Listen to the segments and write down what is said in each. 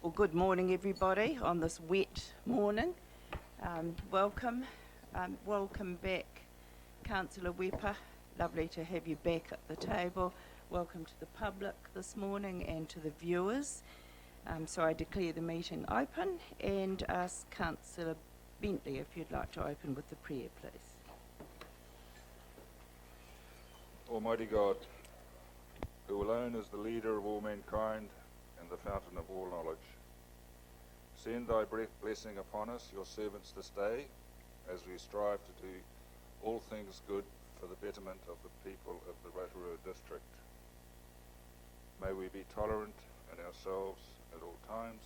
Well, good morning, everybody, on this wet morning. Welcome back, Councillor Wepa. Lovely to have you back at the table. Welcome to the public this morning and to the viewers. So I declare the meeting open and ask Councillor Bentley if you'd like to open with the prayer, please. Almighty God, who alone is the leader of all mankind and the fountain of all knowledge, send thy blessing upon us, your servants, this day, as we strive to do all things good for the betterment of the people of the Rotorua district. May we be tolerant in ourselves at all times,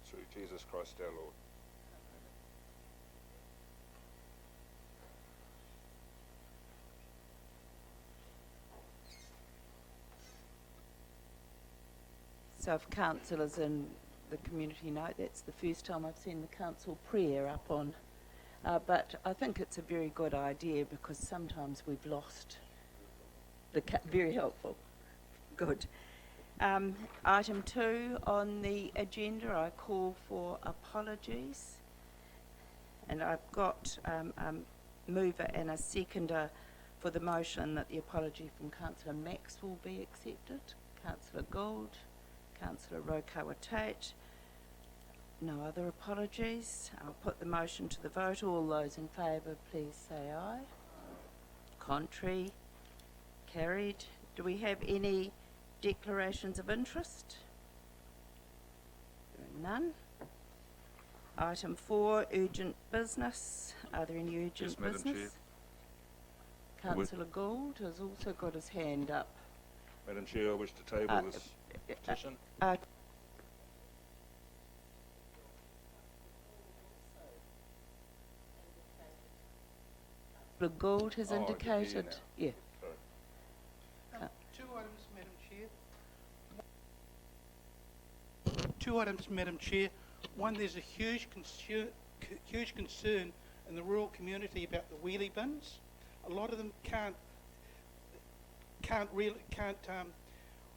through Jesus Christ our Lord. So if councillors in the community know, that's the first time I've seen the council prayer up on. But I think it's a very good idea because sometimes we've lost the very helpful. Good. Item 2 on the agenda, I call for apologies. And I've got a mover and a seconder for the motion that the apology from Councillor Maxwell be accepted. Councillor Gould, Councillor Rotorua Tate. No other apologies. I'll put the motion to the vote. All those in favour, please say aye. Contrary? Carried. Do we have any declarations of interest? None. Item 4, urgent business. Are there any urgent Madam business? Chair. Councillor Gould has also got his hand up. Madam Chair, I wish to table this petition. The Gould has indicated. Yeah. Sorry. Two items, Madam Chair. Two items, Madam Chair. One, there's a huge concern in the rural community about the wheelie bins. A lot of them can't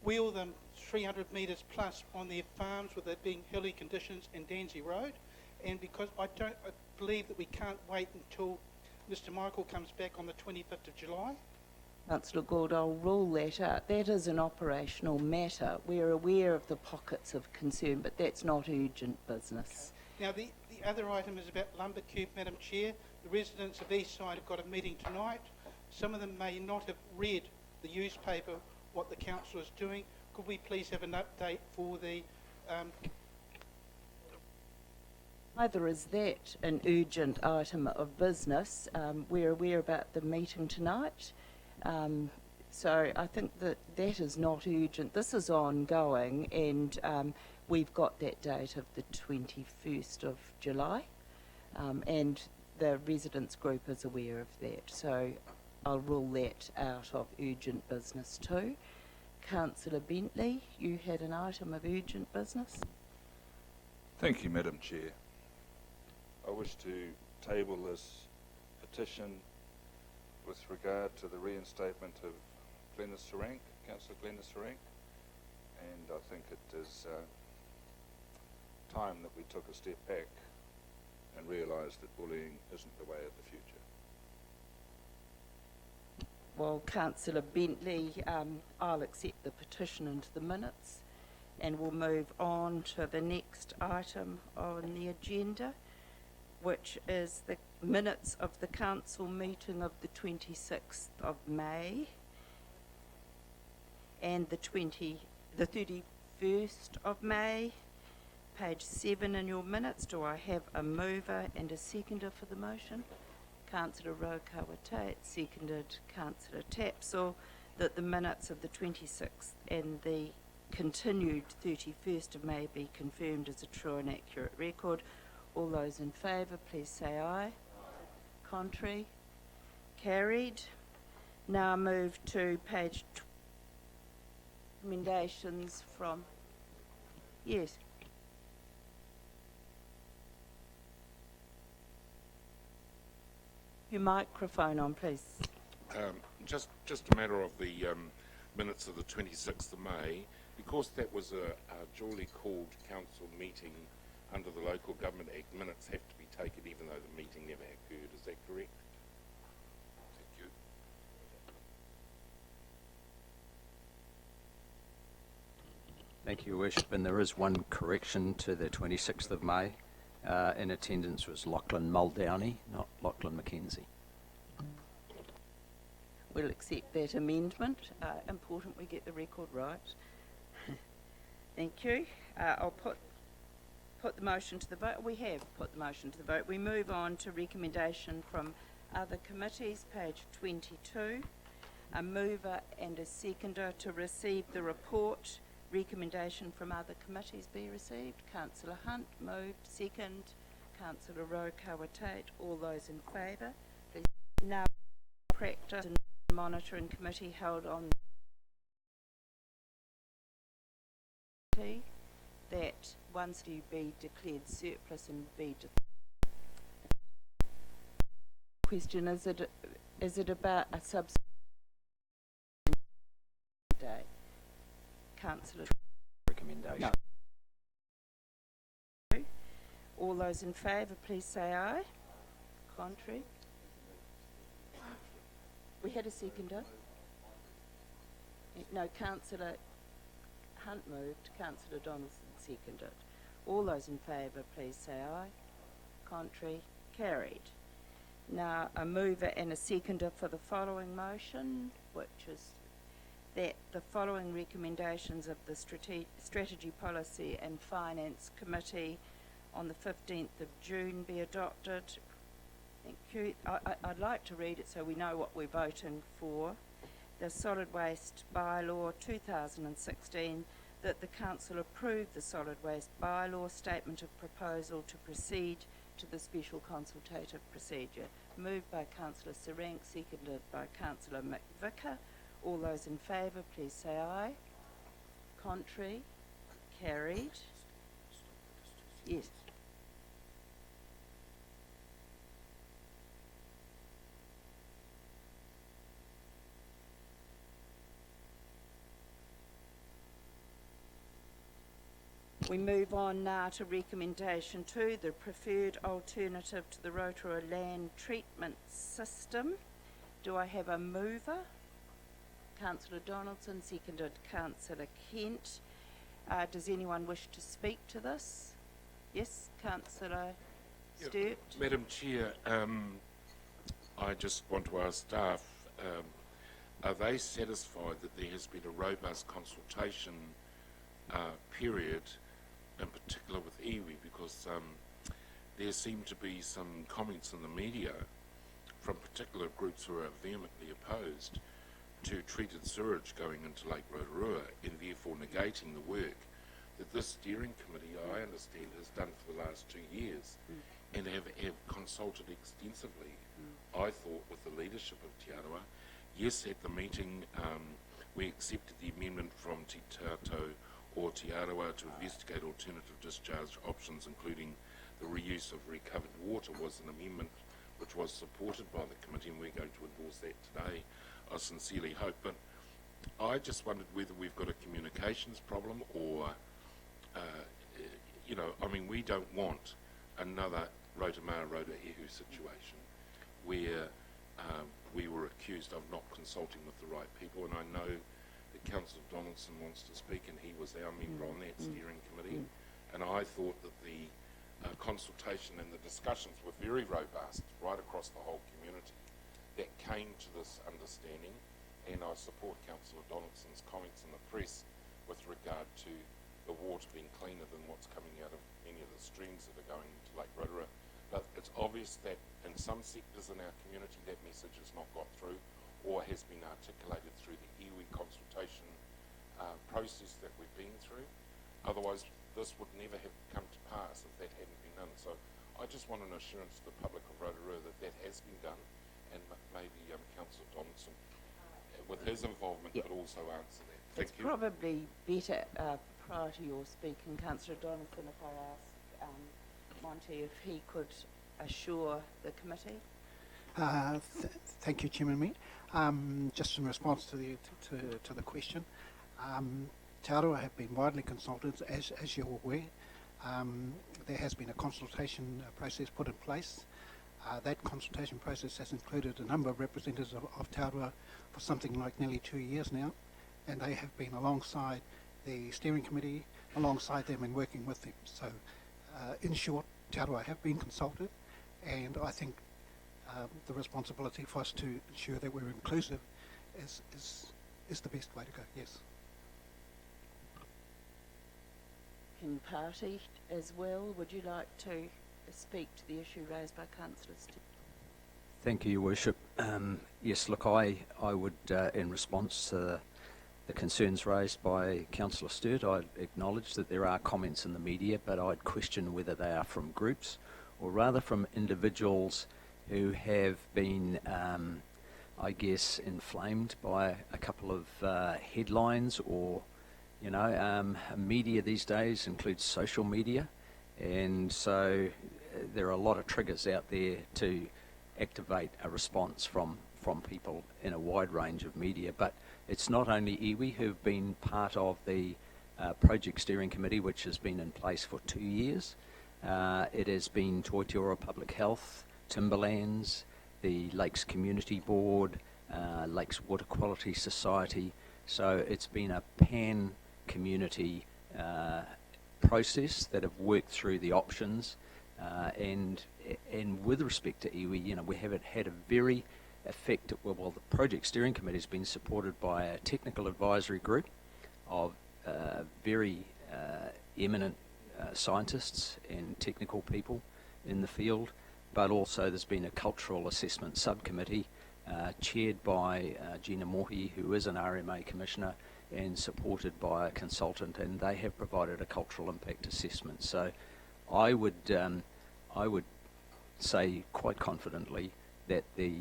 wheel them 300 metres plus on their farms with it being hilly conditions and Danzy Road. And because I believe that we can't wait until Mr Michael comes back on the 25th of July. Councillor Gould, I'll rule that out. That is an operational matter. We're aware of the pockets of concern, but that's not urgent business. Okay. Now, the other item is about Lumbercube, Madam Chair. The residents of Eastside have got a meeting tonight. Some of them may not have read the newspaper, what the council is doing. Could we please have an update for the... Neither is that an urgent item of business. We're aware about the meeting tonight. So I think that is not urgent. This is ongoing, and we've got that date of the 21st of July, and the residents group is aware of that. So I'll rule that out of urgent business too. Councillor Bentley, you had an item of urgent business. Thank you, Madam Chair. I wish to table this petition with regard to the reinstatement of Councillor Glenys Rank, and I think it is time that we took a step back and realised that bullying isn't the way of the future. Well, Councillor Bentley, I'll accept the petition into the minutes, and we'll move on to the next item on the agenda, which is the minutes of the council meeting of the 26th of May and the 31st of May. Page 7 in your minutes. Do I have a mover and a seconder for the motion? Councillor Rotorua Tate, seconded Councillor Tapsell, that the minutes of the 26th and the continued 31st of May be confirmed as a true and accurate record. All those in favour, please say aye. Contrary? Carried. Now move to page recommendations from... Yes. Your microphone on, please. Just a matter of the minutes of the 26th of May. because that was a duly called council meeting under the Local Government Act, minutes have to be taken even though the meeting never occurred. Is that correct? Thank you. Thank you, Your Worship. And there is one correction to the 26th of May. In attendance was Lachlan Muldowney, not Lachlan McKenzie. We'll accept that amendment. Important we get the record right. Thank you. I'll put the motion to the vote. We have put the motion to the vote. We move on to recommendation from other committees, page 22. A mover and a seconder to receive the report. Recommendation from other committees be received. Councillor Hunt moved. Second. Councillor Rotorua Tate. All those in favour. Please. Now, practice and monitoring committee held on that once you be declared surplus and be question, is it about a subsidy day? Councillor Recommendation. No. All those in favour, please say aye. Contrary? We had a seconder. No, Councillor Hunt moved, Councillor Donaldson seconded. All those in favour, please say aye. Contrary? Carried. Now, a mover and a seconder for the following motion, which is that the following recommendations of the Strategy, Policy and Finance Committee on the 15th of June be adopted. Thank you. I'd like to read it so we know what we're voting for. The Solid Waste Bylaw 2016, that the Council approve the Solid Waste Bylaw Statement of Proposal to proceed to the Special Consultative Procedure. Moved by Councillor Sarank, seconded by Councillor McVicker. All those in favour, please say aye. Contrary? Carried. Yes. We move on now to recommendation 2, the preferred alternative to the Rotorua land treatment system. Do I have a mover? Councillor Donaldson, seconded Councillor Kent. Does anyone wish to speak to this? Yes, Councillor Sturt. Madam Chair, I just want to ask staff, are they satisfied that there has been a robust consultation period, in particular with iwi, because there seem to be some comments in the media from particular groups who are vehemently opposed to treated sewage going into Lake Rotorua, and therefore negating the work that this steering committee, I understand, has done for the last 2 years, and have consulted extensively, I thought, with the leadership of Te Arawa. Yes, at the meeting we accepted the amendment from Te Tato or Te Arawa to investigate alternative discharge options, including the reuse of recovered water, was an amendment which was supported by the committee, and we're going to endorse that today, I sincerely hope. But I just wondered whether we've got a communications problem, or I mean, we don't want another Rotomara Rotoehu situation where we were accused of not consulting with the right people, and I know that Councillor Donaldson wants to speak, and he was our member on that steering committee, and I thought that the consultation and the discussions were very robust right across the whole community that came to this understanding, and I support Councillor Donaldson's comments in the press with regard to the water being cleaner than what's coming out of many of the streams that are going into Lake Rotorua. But it's obvious that in some sectors in our community that message has not got through, or has been articulated through the iwi consultation process that we've been through. Otherwise, this would never have come to pass if that hadn't been done. So I just want an assurance to the public of Rotorua that that has been done, and maybe Councillor Donaldson, with his involvement, could also answer that. Thank you. Probably better, prior to your speaking, Councillor Donaldson, if I ask Monty if he could assure the committee. Thank you, Chairman. Just in response to the question, Te Aroha have been widely consulted, as you're aware. There has been a consultation process put in place. That consultation process has included a number of representatives of Te Aroha for something like nearly 2 years now, and they have been alongside the steering committee, alongside them and working with them. So, in short, Te Aroha have been consulted, and I think the responsibility for us to ensure that we're inclusive is the best way to go, yes. King Party as well, would you like to speak to the issue raised by Councillor Stewart? Thank you, Your Worship. Yes, look, I would, in response to the concerns raised by Councillor Stewart, I'd acknowledge that there are comments in the media, but I'd question whether they are from groups or rather from individuals who have been, I guess, inflamed by a couple of headlines or, you know, media these days includes social media, and so there are a lot of triggers out there to activate a response from people in a wide range of media. But it's not only iwi who've been part of the project steering committee, which has been in place for 2 years. It has been Rotorua Public Health, Timberlands, the Lakes Community Board, Lakes Water Quality Society. So it's been a pan-community process that have worked through the options, and with respect to iwi, you know, we have had a very effective, well, the project steering committee has been supported by a technical advisory group of very eminent scientists and technical people in the field, but also there's been a cultural assessment subcommittee chaired by Gina Mohi, who is an RMA commissioner, and supported by a consultant, and they have provided a cultural impact assessment. So I would say quite confidently that the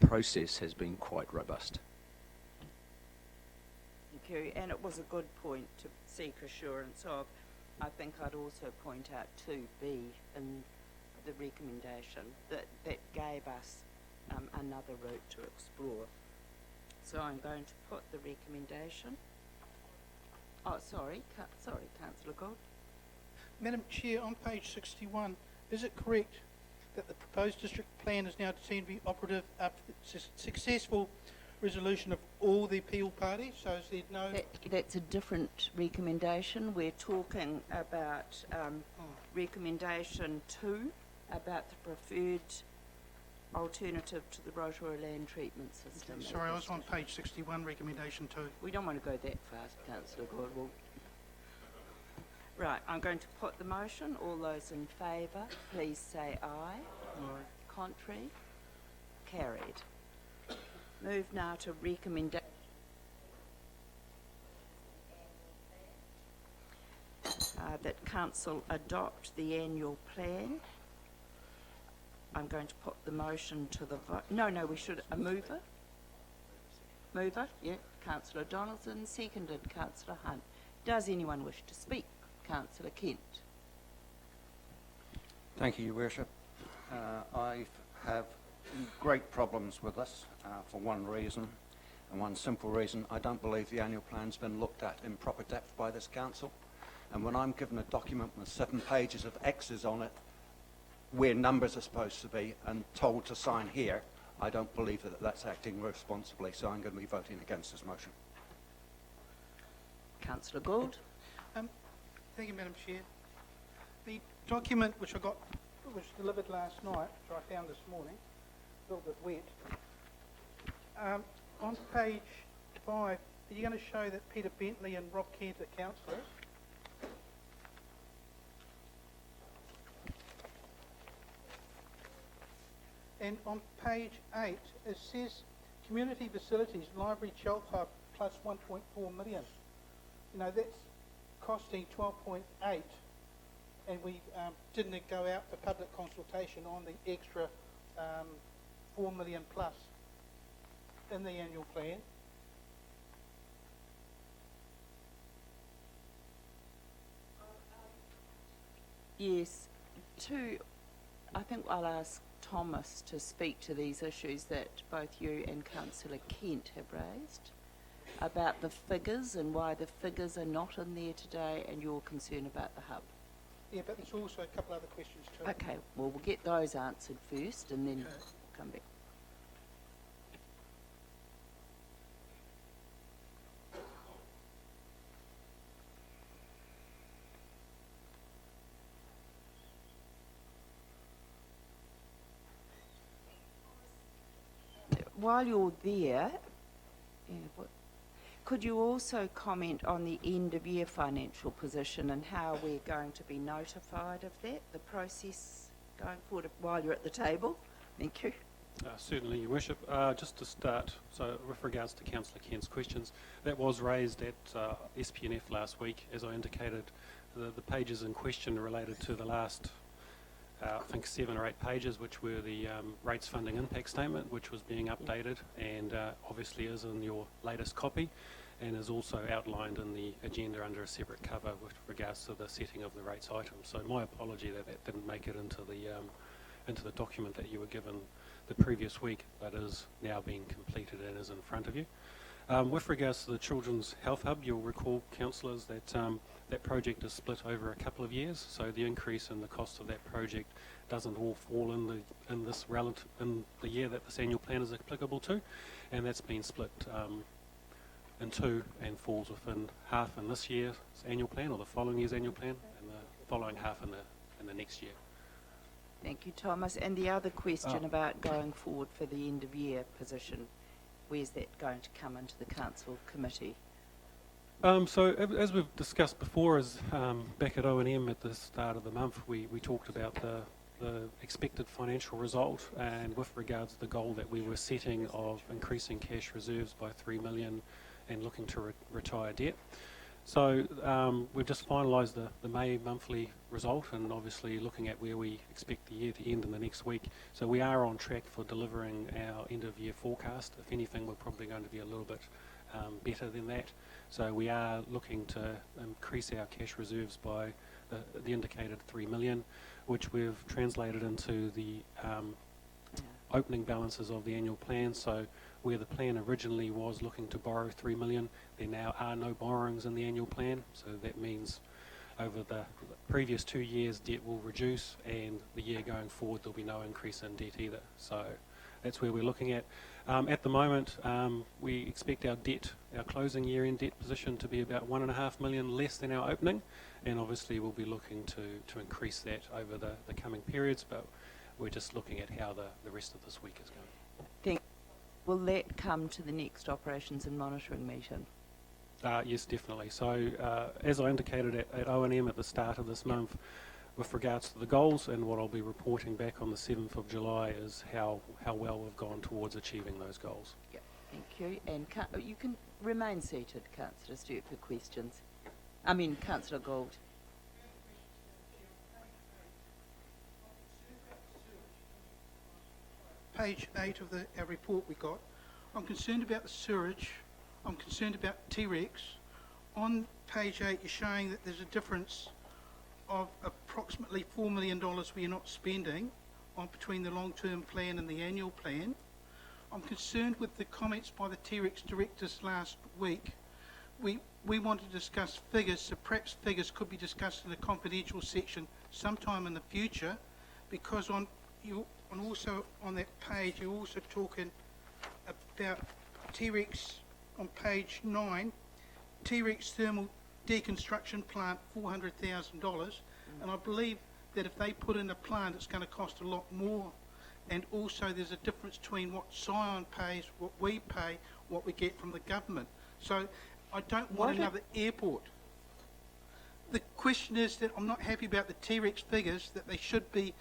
process has been quite robust. Thank you, and it was a good point to seek assurance of. I think I'd also point out 2B in the recommendation that gave us another route to explore. So I'm going to put the recommendation. Oh, sorry, Councillor Gould. Madam Chair, on page 61, is it correct that the proposed district plan is now deemed to be operative after the successful resolution of all the appeal parties? So is there no... That's a different recommendation. We're talking about recommendation 2, about the preferred alternative to the Rotorua land treatment system. Sorry, I was on page 61, recommendation 2. We don't want to go that fast, Councillor Gould. Right, I'm going to put the motion. All those in favour, please say aye. Aye. Contrary? Carried. Move now to recommendation. That Council adopt the annual plan. I'm going to put the motion to the vote. No, we should. A mover? Mover, yeah. Councillor Donaldson, seconded Councillor Hunt. Does anyone wish to speak? Councillor Kent. Thank you, Your Worship. I have great problems with this for one reason, and one simple reason. I don't believe the annual plan's been looked at in proper depth by this council. And when I'm given a document with 7 pages of X's on it, where numbers are supposed to be, and told to sign here, I don't believe that that's acting responsibly, so I'm going to be voting against this motion. Councillor Gould. Thank you, Madam Chair. The document which was delivered last night, which I found this morning, a little bit wet. On page 5, are you going to show that Peter Bentley and Rob Kent are councillors? And on page 8, it says community facilities, library, child hub, plus 1.4 million. You know, that's costing 12.8, and we didn't go out for public consultation on the extra 4 million plus in the annual plan. Yes. I think I'll ask Thomas to speak to these issues that both you and Councillor Kent have raised. about the figures and why the figures are not in there today, and your concern about the hub. Yeah, but there's also a couple other questions too. Okay, well, we'll get those answered first and then Okay. come back. While you're there, could you also comment on the end of year financial position and how we're going to be notified of that, the process going forward while you're at the table? Thank you. Certainly, Your Worship. Just to start, so with regards to Councillor Kent's questions, that was raised at SPNF last week. As I indicated, the pages in question related to the last, I think, 7 or 8 pages, which were the rates funding impact statement, which was being updated and obviously is in your latest copy, and is also outlined in the agenda under a separate cover with regards to the setting of the rates item. So my apology that that didn't make it into the document that you were given the previous week, but is now being completed and is in front of you. With regards to the Children's Health Hub, you'll recall, councillors, that that project is split over a couple of years, so the increase in the cost of that project doesn't all fall in the year that this annual plan is applicable to, and that's been split in 2 and falls within half in this year's annual plan or the following year's annual plan, and the following half in the next year. Thank you, Thomas. And the other question about going forward for the end of year position, where's that going to come into the council committee? So as we've discussed before, back at O&M at the start of the month, we talked about the expected financial result, and with regards to the goal that we were setting of increasing cash reserves by 3 million and looking to retire debt. So we've just finalised the May monthly result, and obviously looking at where we expect the year to end in the next week. So we are on track for delivering our end of year forecast. If anything, we're probably going to be a little bit better than that. So we are looking to increase our cash reserves by the indicated 3 million, which we've translated into the opening balances of the annual plan. So where the plan originally was looking to borrow 3 million, there now are no borrowings in the annual plan. So that means over the previous 2 years, debt will reduce, and the year going forward, there'll be no increase in debt either. So that's where we're looking at. At the moment, we expect our closing year-end debt position to be about 1.5 million less than our opening, and obviously we'll be looking to increase that over the coming periods, but we're just looking at how the rest of this week is going. Will that come to the next operations and monitoring meeting? Yes, definitely. So as I indicated at O&M at the start of this month, with regards to the goals, and what I'll be reporting back on the 7th of July is how well we've gone towards achieving those goals. Yeah, thank you. And you can remain seated, Councillor Stewart, for questions. Councillor Gould. Page 8 of our report we got. I'm concerned about the sewerage. I'm concerned about T-Rex. On page 8, you're showing that there's a difference of approximately $4 million we're not spending on between the long-term plan and the annual plan. I'm concerned with the comments by the T-Rex directors last week. We want to discuss figures, so perhaps figures could be discussed in the confidential section sometime in the future, because also on that page you're also talking about T-Rex on page 9, T-Rex thermal deconstruction plant, $400,000, and I believe that if they put in a plant it's going to cost a lot more, and also there's a difference between what Scion pays, what we pay, what we get from the government. So I don't want another airport. The question is that I'm not happy about the T-Rex figures, that they should be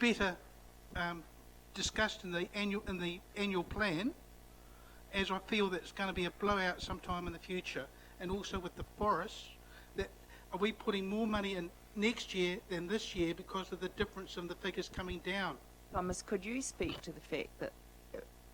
better discussed in the annual plan, as I feel that it's going to be a blowout sometime in the future. And also with the forests, that are we putting more money in next year than this year because of the difference in the figures coming down? Thomas, could you speak to the fact that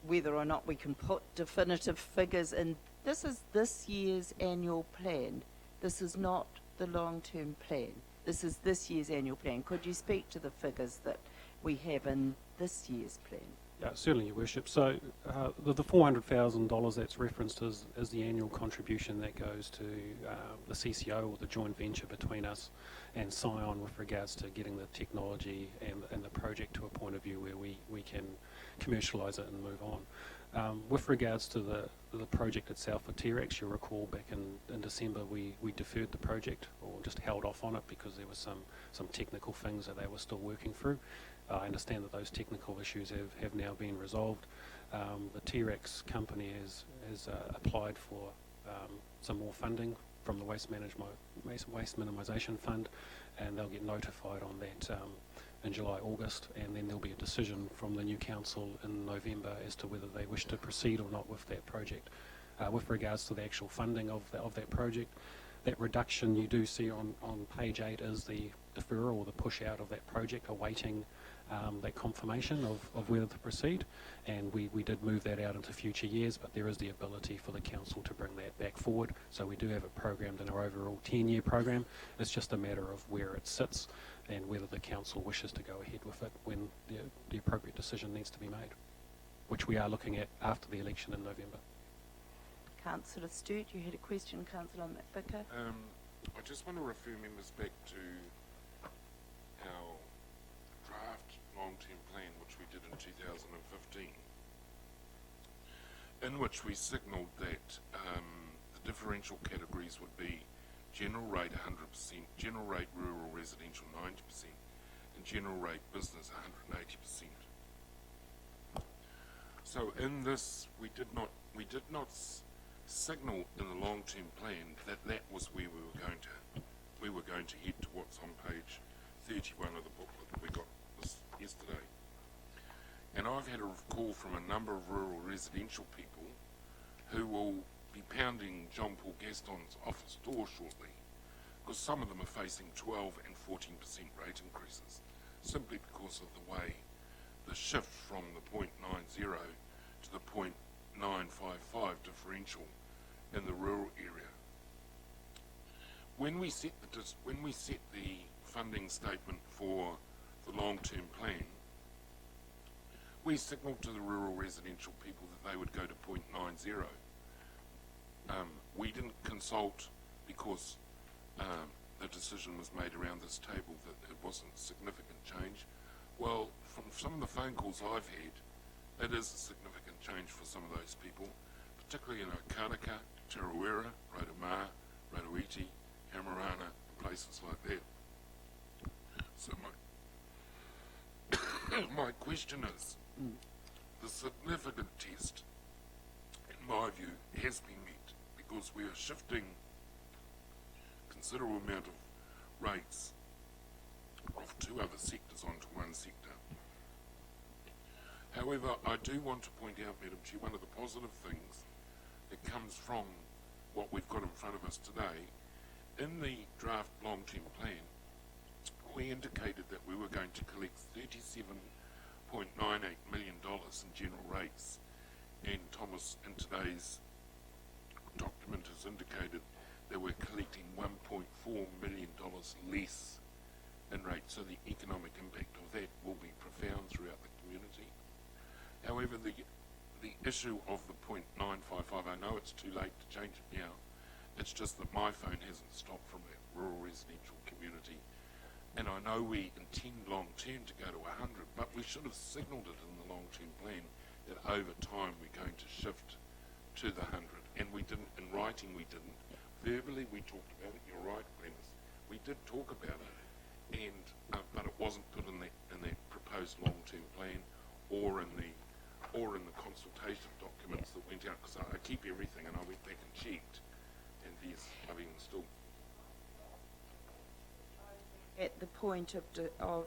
whether or not we can put definitive figures in? This is this year's annual plan. This is not the long-term plan. This is this year's annual plan. Could you speak to the figures that we have in this year's plan? Yeah, certainly, Your Worship. So the $400,000 that's referenced is the annual contribution that goes to the CCO, or the joint venture between us and Scion, with regards to getting the technology and the project to a point of view where we can commercialise it and move on. With regards to the project itself for T-Rex, you'll recall back in December we deferred the project, or just held off on it, because there was some technical things that they were still working through. I understand that those technical issues have now been resolved. The T-Rex company has applied for some more funding from the Waste Minimisation Fund, and they'll get notified on that in July, August, and then there'll be a decision from the new council in November as to whether they wish to proceed or not with that project. With regards to the actual funding of that project, that reduction you do see on page 8 is the deferral or the push out of that project, awaiting that confirmation of whether to proceed, and we did move that out into future years, but there is the ability for the council to bring that back forward. So we do have it programmed in our overall 10-year program. It's just a matter of where it sits and whether the council wishes to go ahead with it when the appropriate decision needs to be made, which we are looking at after the election in November. Councillor Sturt, you had a question, Councillor McVicker. I just want to refer members back to our draft long-term plan, which we did in 2015, in which we signalled that the differential categories would be general rate 100%, general rate rural residential 90%, and general rate business 180%. So in this, we did not signal in the long-term plan that was where we were going to head to what's on page 31 of the booklet that we got yesterday. And I've had a call from a number of rural residential people who will be pounding John Paul Gaston's office door shortly, because some of them are facing 12 and 14% rate increases, simply because of the way the shift from the 0.90 to the 0.955 differential in the rural area. When we set the funding statement for the long-term plan, we signalled to the rural residential people that they would go to 0.90. We didn't consult, because the decision was made around this table that it wasn't significant change. Well, from some of the phone calls I've had, it is a significant change for some of those people, particularly in Okaraka, Tarawera, Rotorua, Rotorua, Hamarana, and places like that. So my question is, the significant test, in my view, has been met, because we are shifting a considerable amount of rates of two other sectors onto one sector. However, I do want to point out, Madam Chair, one of the positive things that comes from what we've got in front of us today. In the draft long-term plan, we indicated that we were going to collect $37.98 million in general rates, and Thomas in today's document has indicated that we're collecting $1.4 million less in rates, so the economic impact of that will be profound throughout the community. However, the issue of the 0.955, I know it's too late to change it now, it's just that my phone hasn't stopped from that rural residential community, and I know we intend long-term to go to 100, but we should have signalled it in the long-term plan that over time we're going to shift to the 100, and we didn't, in writing we didn't. Verbally we talked about it, you're right, Glennis, we did talk about it, and but it wasn't put in that proposed long-term plan or in the consultation documents that went out, because I keep everything, and I went back and checked, and yes, I've even still. At the point of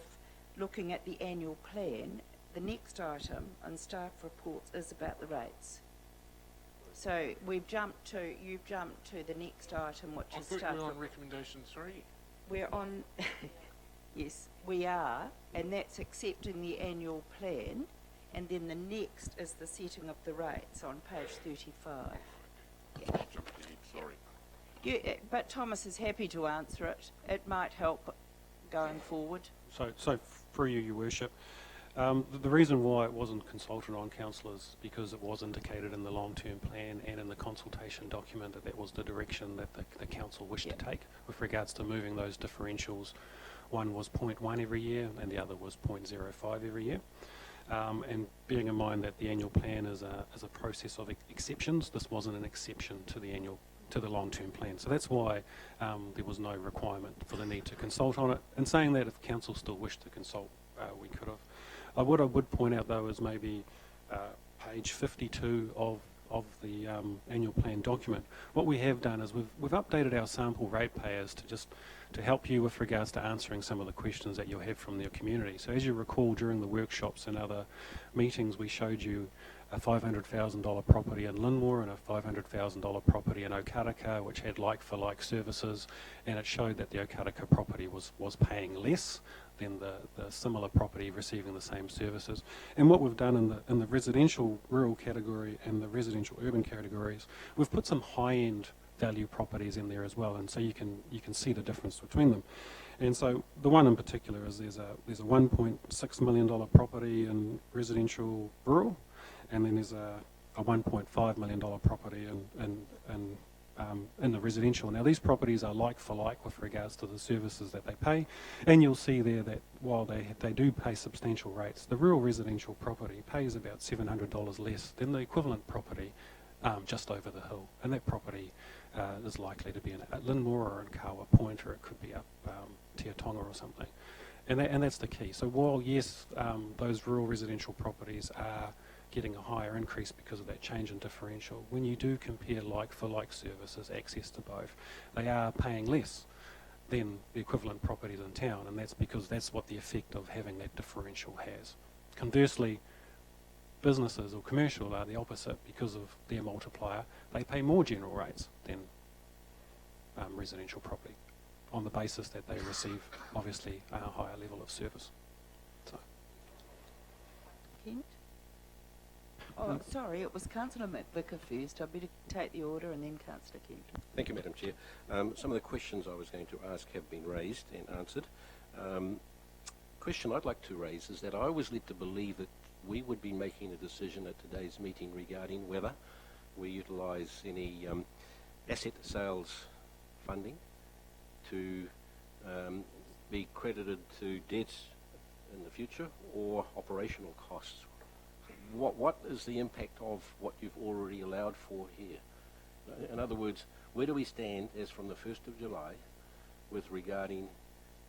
looking at the annual plan, the next item on staff reports is about the rates. So you've jumped to the next item, which is staff. We're on recommendation 3. We're on, yes, we are, and that's accepting the annual plan, and then the next is the setting of the rates on page 35. Yeah. Jump ahead, sorry. But Thomas is happy to answer it. It might help going forward. So through you, Your Worship, The reason why it wasn't consulted on, councillor, is because it was indicated in the long-term plan and in the consultation document that that was the direction that the council wished to take with regards to moving those differentials. One was 0.1 every year and the other was 0.05 every year. And bearing in mind that the annual plan is a process of exceptions, this wasn't an exception to the long-term plan. So that's why there was no requirement for the need to consult on it. And saying that, if council still wished to consult, we could have. What I would point out, though, is maybe page 52 of the annual plan document. What we have done is we've updated our sample ratepayers to help you with regards to answering some of the questions that you'll have from your community. So as you recall, during the workshops and other meetings, we showed you a $500,000 property in Linmore and a $500,000 property in Okaraka, which had like-for-like services, and it showed that the Okaraka property was paying less than the similar property receiving the same services. And what we've done in the residential rural category and the residential urban categories, we've put some high-end value properties in there as well, and so you can see the difference between them. And so the one in particular is there's a $1.6 million property in residential rural, and then there's a $1.5 million property in the residential. Now these properties are like for like with regards to the services that they pay, and you'll see there that while they do pay substantial rates, the rural residential property pays about $700 less than the equivalent property just over the hill, and that property is likely to be at Linmore or in Kawa Point, or it could be up Te Tonga or something. And that's the key. So while, yes, those rural residential properties are getting a higher increase because of that change in differential, when you do compare like-for-like services, access to both, they are paying less than the equivalent properties in town, and that's because that's what the effect of having that differential has. Conversely, businesses or commercial are the opposite. Because of their multiplier, they pay more general rates than residential property, on the basis that they receive, obviously, a higher level of service. So. Kent? Oh, sorry, it was Councillor McVicker first. I better take the order and then Councillor Kent. Thank you, Madam Chair. Some of the questions I was going to ask have been raised and answered. Question I'd like to raise is that I was led to believe that we would be making a decision at today's meeting regarding whether we utilise any asset sales funding to be credited to debt in the future, or operational costs. What is the impact of what you've already allowed for here? In other words, where do we stand as from the 1st of July with regarding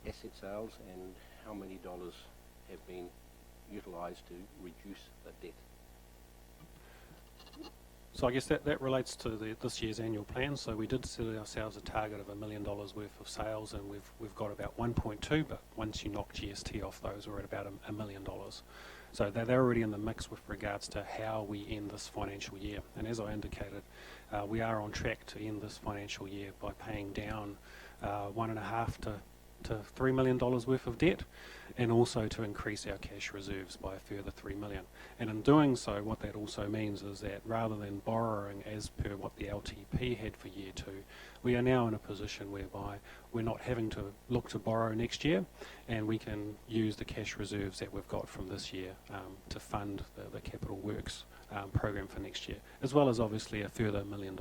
asset sales, and how many dollars have been utilised to reduce the debt? So I guess that relates to this year's annual plan. So we did set ourselves a target of $1 million worth of sales, and we've got about 1.2, but once you knock GST off those, we're at about $1 million. So they're already in the mix with regards to how we end this financial year. And as I indicated, we are on track to end this financial year by paying down $1.5 to $3 million worth of debt, and also to increase our cash reserves by a further $3 million. And in doing so, what that also means is that rather than borrowing as per what the LTP had for year 2, we are now in a position whereby we're not having to look to borrow next year, and we can use the cash reserves that we've got from this year to fund the capital works program for next year, as well as obviously a further $1 million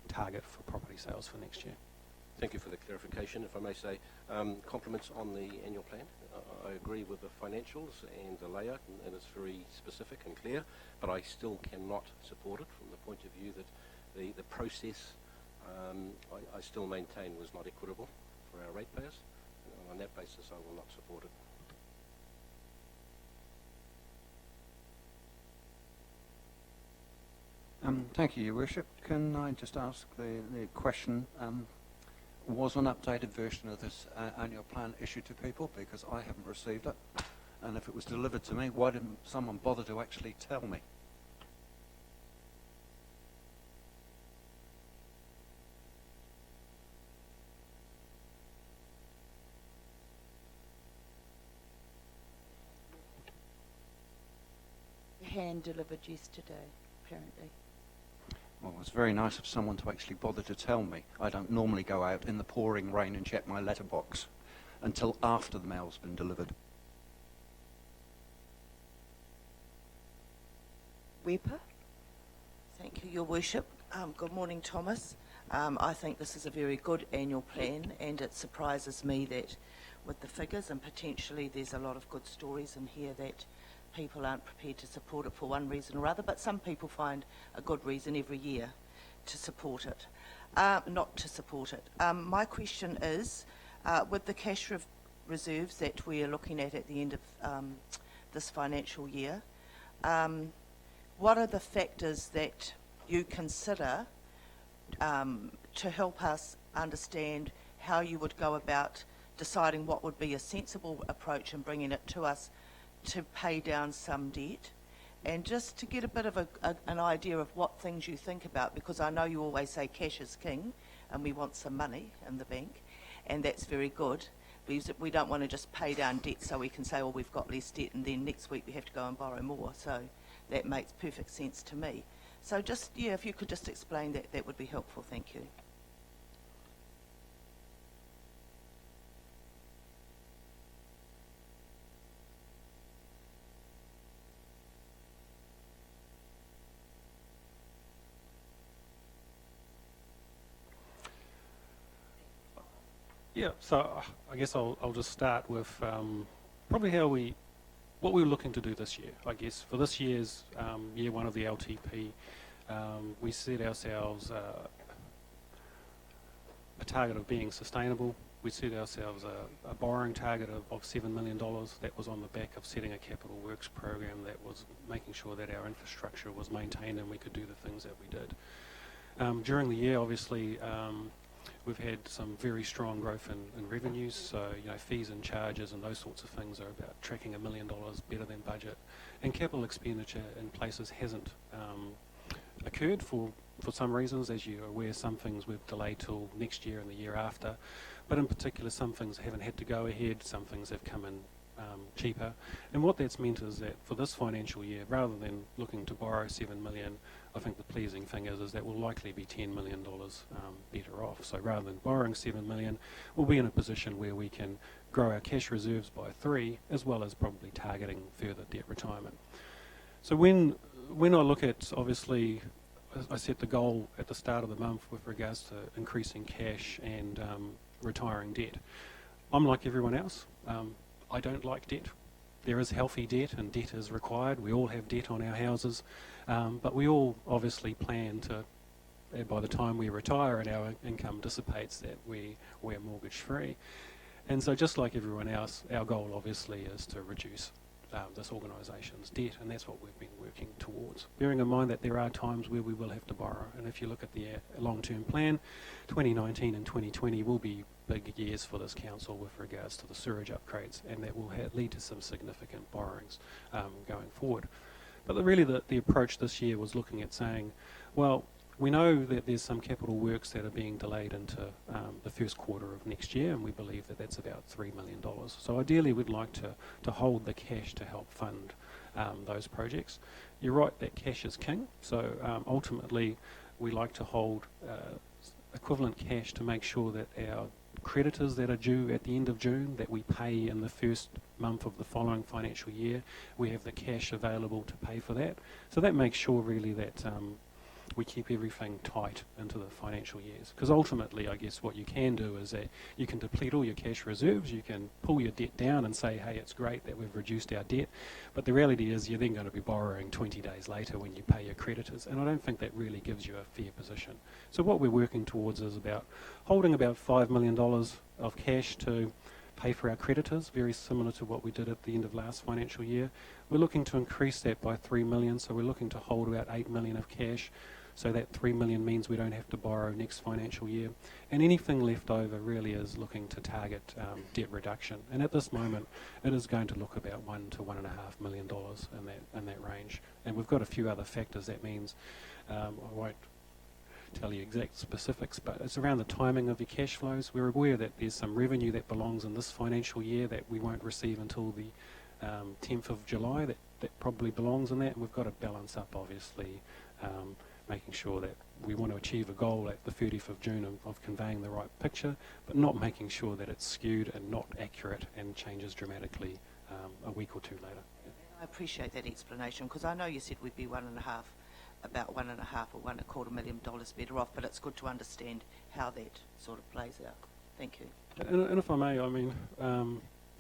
target for property sales for next year. Thank you for the clarification. If I may say, compliments on the annual plan. I agree with the financials and the layout, and it's very specific and clear, but I still cannot support it from the point of view that the process, I still maintain, was not equitable for our ratepayers. And on that basis, I will not support it. Thank you, Your Worship. Can I just ask the question, was an updated version of this annual plan issued to people? Because I haven't received it. And if it was delivered to me, why didn't someone bother to actually tell me? Hand delivered yesterday, apparently. Well, it's very nice of someone to actually bother to tell me. I don't normally go out in the pouring rain and check my letterbox until after the mail's been delivered. Weeper. Thank you, Your Worship. Good morning, Thomas. I think this is a very good annual plan, and it surprises me that with the figures, and potentially there's a lot of good stories in here, that people aren't prepared to support it for one reason or other, but some people find a good reason every year to support it, not to support it. My question is, with the cash reserves that we are looking at the end of this financial year, what are the factors that you consider to help us understand how you would go about deciding what would be a sensible approach and bringing it to us to pay down some debt? And just to get a bit of an idea of what things you think about, because I know you always say cash is king and we want some money in the bank, and that's very good. We don't want to just pay down debt so we can say, well, we've got less debt and then next week we have to go and borrow more. So that makes perfect sense to me. So just, yeah, if you could just explain that, that would be helpful. Thank you. Yeah, so I guess I'll just start with probably what we were looking to do this year. I guess for this year's year one of the LTP, we set ourselves a target of being sustainable. We set ourselves a borrowing target of $7 million. That was on the back of setting a capital works program that was making sure that our infrastructure was maintained and we could do the things that we did. During the year, obviously, we've had some very strong growth in revenues, so fees and charges and those sorts of things are about tracking $1 million better than budget. And capital expenditure in places hasn't occurred for some reasons. As you're aware, some things we've delayed till next year and the year after, but in particular some things haven't had to go ahead, some things have come in cheaper. And what that's meant is that for this financial year, rather than looking to borrow $7 million, I think the pleasing thing is that we'll likely be $10 million better off. So rather than borrowing $7 million, we'll be in a position where we can grow our cash reserves by 3, as well as probably targeting further debt retirement. So when I look at, obviously, I set the goal at the start of the month with regards to increasing cash and retiring debt. I'm like everyone else. I don't like debt. There is healthy debt, and debt is required. We all have debt on our houses, but we all obviously plan to, by the time we retire and our income dissipates, that we're mortgage free. And so just like everyone else, our goal obviously is to reduce this organisation's debt, and that's what we've been working towards. Bearing in mind that there are times where we will have to borrow, and if you look at the long-term plan, 2019 and 2020 will be big years for this council with regards to the sewerage upgrades, and that will lead to some significant borrowings going forward. But really the approach this year was looking at saying, well, we know that there's some capital works that are being delayed into the first quarter of next year, and we believe that that's about $3 million. So ideally we'd like to hold the cash to help fund those projects. You're right that cash is king, so ultimately we like to hold equivalent cash to make sure that our creditors that are due at the end of June, that we pay in the first month of the following financial year, we have the cash available to pay for that. So that makes sure really that we keep everything tight into the financial years. Because ultimately, I guess what you can do is that you can deplete all your cash reserves, you can pull your debt down and say, hey, it's great that we've reduced our debt, but the reality is you're then going to be borrowing 20 days later when you pay your creditors, and I don't think that really gives you a fair position. So what we're working towards is about holding about $5 million of cash to pay for our creditors, very similar to what we did at the end of last financial year. We're looking to increase that by $3 million, so we're looking to hold about $8 million of cash. So that $3 million means we don't have to borrow next financial year. And anything left over really is looking to target debt reduction. And at this moment, it is going to look about $1 to $1.5 million in that range. And we've got a few other factors. That means I won't tell you exact specifics, but it's around the timing of your cash flows. We're aware that there's some revenue that belongs in this financial year that we won't receive until the 10th of July. That probably belongs in that. And we've got to balance up, obviously, making sure that we want to achieve a goal at the 30th of June of conveying the right picture, but not making sure that it's skewed and not accurate and changes dramatically a week or two later. I I appreciate that explanation, because I know you said we'd be about $1.5 or $1.25 million better off, but it's good to understand how that sort of plays out. Thank you. And if I may, I mean,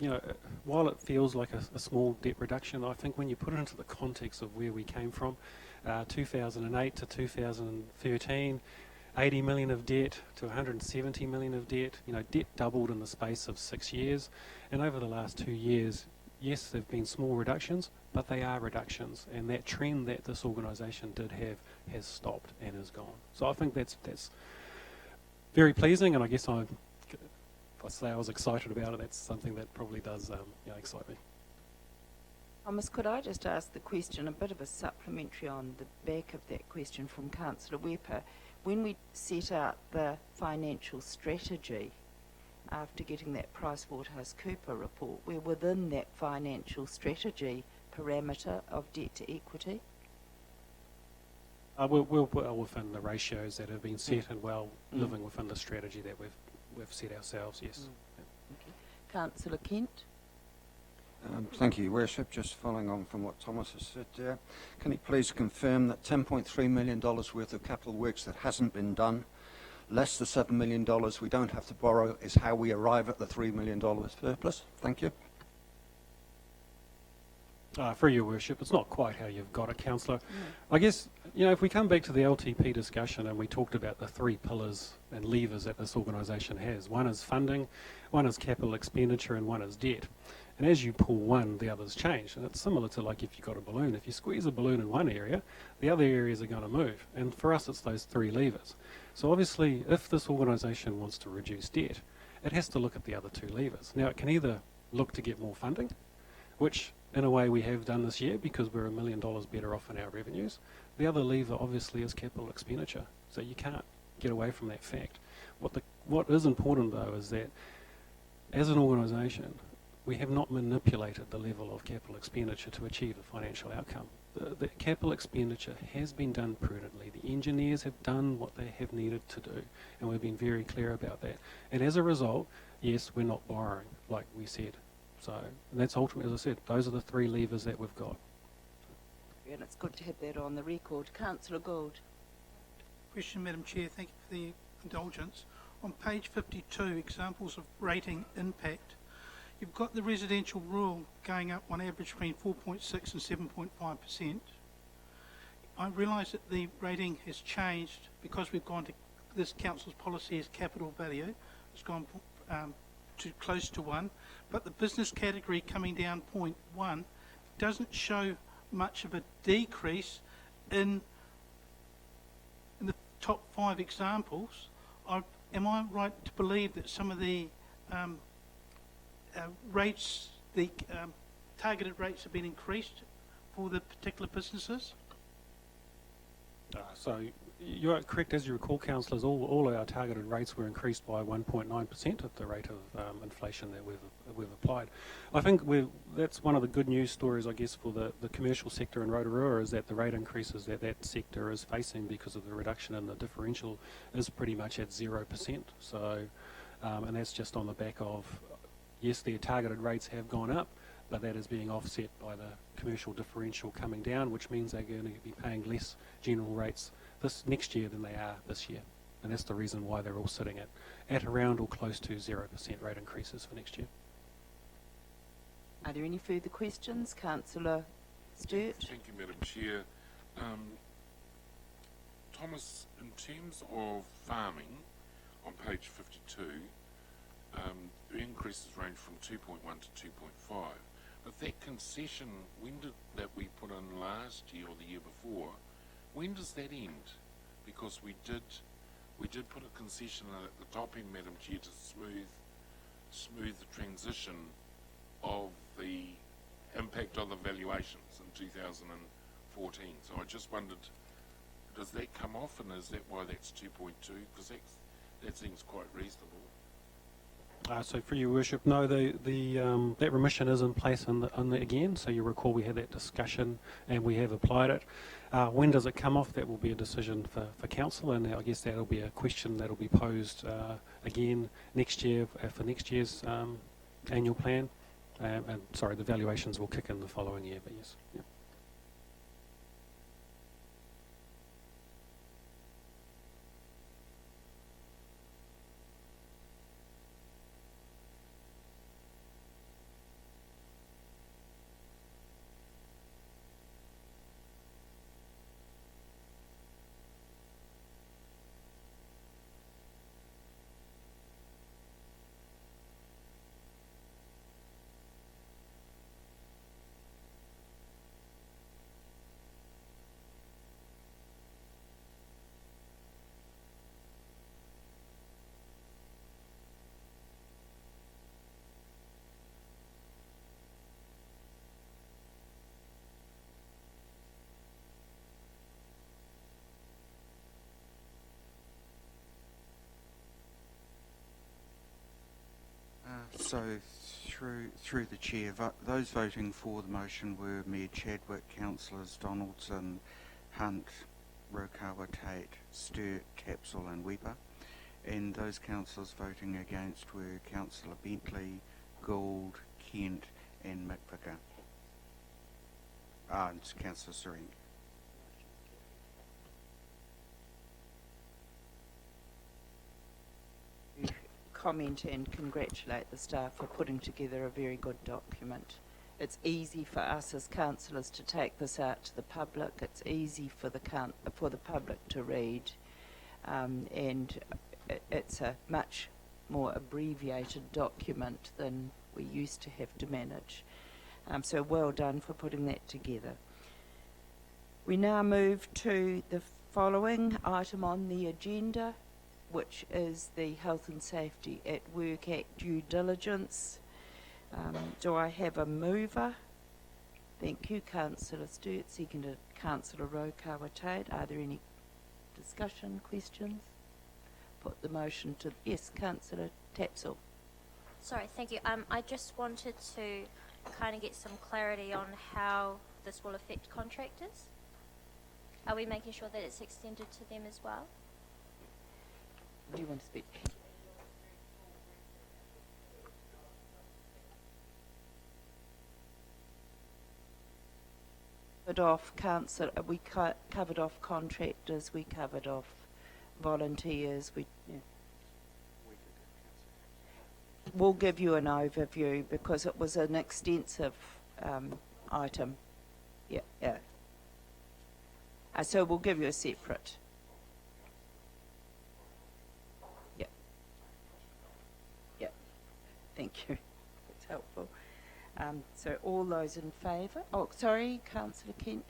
you know, while it feels like a small debt reduction, I think when you put it into the context of where we came from, 2008 to 2013, 80 million of debt to 170 million of debt, you know, debt doubled in the space of 6 years. And over the last 2 years, yes, there have been small reductions, but they are reductions. And that trend that this organisation did have has stopped and is gone. So I think that's very pleasing, and I guess if I say I was excited about it, that's something that probably does excite me. Thomas, could I just ask the question, a bit of a supplementary on the back of that question from Councillor Weber. When we set out the financial strategy after getting that PricewaterhouseCoopers report, we're within that financial strategy parameter of debt to equity? We're well within the ratios that have been set and well living within the strategy that we've set ourselves, yes. Okay. Councillor Kent? Thank you, Your Worship. Just following on from what Thomas has said there, can you please confirm that $10.3 million worth of capital works that hasn't been done, less the $7 million we don't have to borrow, is how we arrive at the $3 million surplus? Thank you. For Your Worship, it's not quite how you've got it, Councillor. I guess, you know, if we come back to the LTP discussion and we talked about the 3 pillars and levers that this organisation has. One is funding, one is capital expenditure, and one is debt. And as you pull one, the others change. And it's similar to like if you've got a balloon. If you squeeze a balloon in one area, the other areas are going to move. And for us, it's those 3 levers. So obviously, if this organisation wants to reduce debt, it has to look at the other 2 levers. Now, it can either look to get more funding, which in a way we have done this year because we're $1 million better off in our revenues. The other lever obviously is capital expenditure. So you can't get away from that fact. What is important though is that as an organisation, we have not manipulated the level of capital expenditure to achieve a financial outcome. The capital expenditure has been done prudently. The engineers have done what they have needed to do, and we've been very clear about that. And as a result, yes, we're not borrowing, like we said. So and that's ultimately, as I said, those are the 3 levers that we've got. And it's good to have that on the record. Councillor Gould. Question, Madam Chair. Thank you for the indulgence. On page 52, examples of rating impact, you've got the residential rural going up on average between 4.6 and 7.5%. I realise that the rating has changed because we've gone to this council's policy as capital value. It's gone to close to 1, but the business category coming down 0.1 doesn't show much of a decrease in the top 5 examples. Am I right to believe that some of the rates, the targeted rates have been increased for the particular businesses? So you're correct, as you recall, councillors, all our targeted rates were increased by 1.9% at the rate of inflation that we've applied. I think that's one of the good news stories, I guess, for the commercial sector in Rotorua, is that the rate increases that sector is facing because of the reduction in the differential is pretty much at 0%. So, and that's just on the back of, yes, their targeted rates have gone up, but that is being offset by the commercial differential coming down, which means they're going to be paying less general rates this next year than they are this year. And that's the reason why they're all sitting at around or close to 0% rate increases for next year. Are there any further questions? Councillor Sturt? Thank you, Madam Chair. Thomas, in terms of farming, on page 52, the increases range from 2.1 to 2.5. But that concession, that we put in last year or the year before, when does that end? Because we did put a concession at the top end, Madam Chair, to smooth the transition of the impact of the valuations in 2014. So I just wondered, does that come off, and is that why that's 2.2? Because that seems quite reasonable. So for Your Worship, no, that remission is in place again. So you recall we had that discussion and we have applied it. When does it come off? That will be a decision for council, and I guess that'll be a question that'll be posed again next year for next year's annual plan. the valuations will kick in the following year, but yes. Yeah. So, through the chair, those voting for the motion were Mayor Chadwick, Councillors Donaldson, Hunt, Rotorua, Tate, Sturt, Tapsell and Weeper, and those councillors voting against were Councillor Bentley, Gould, Kent and McVicker. And Councillor Serene. Comment and congratulate the staff for putting together a very good document. It's easy for us as councillors to take this out to the public. It's easy for the public to read, and it's a much more abbreviated document than we used to have to manage. So well done for putting that together. We now move to the following item on the agenda, which is the Health and Safety at Work Act due diligence. Do I have a mover? Thank you, Councillor Sturt, seconded Councillor Rotorua Tate. Are there any discussion, questions? Put the motion to, yes, Councillor Tapsell. Sorry, thank you. I just wanted to kind of get some clarity on how this will affect contractors. Are we making sure that it's extended to them as well? Do you want to speak? Covered off council. We covered off contractors. We covered off volunteers. We'll give you an overview because it was an extensive item. Yeah. So we'll give you a separate. Thank you. That's helpful. So all those in favour? Oh, sorry, Councillor Kent.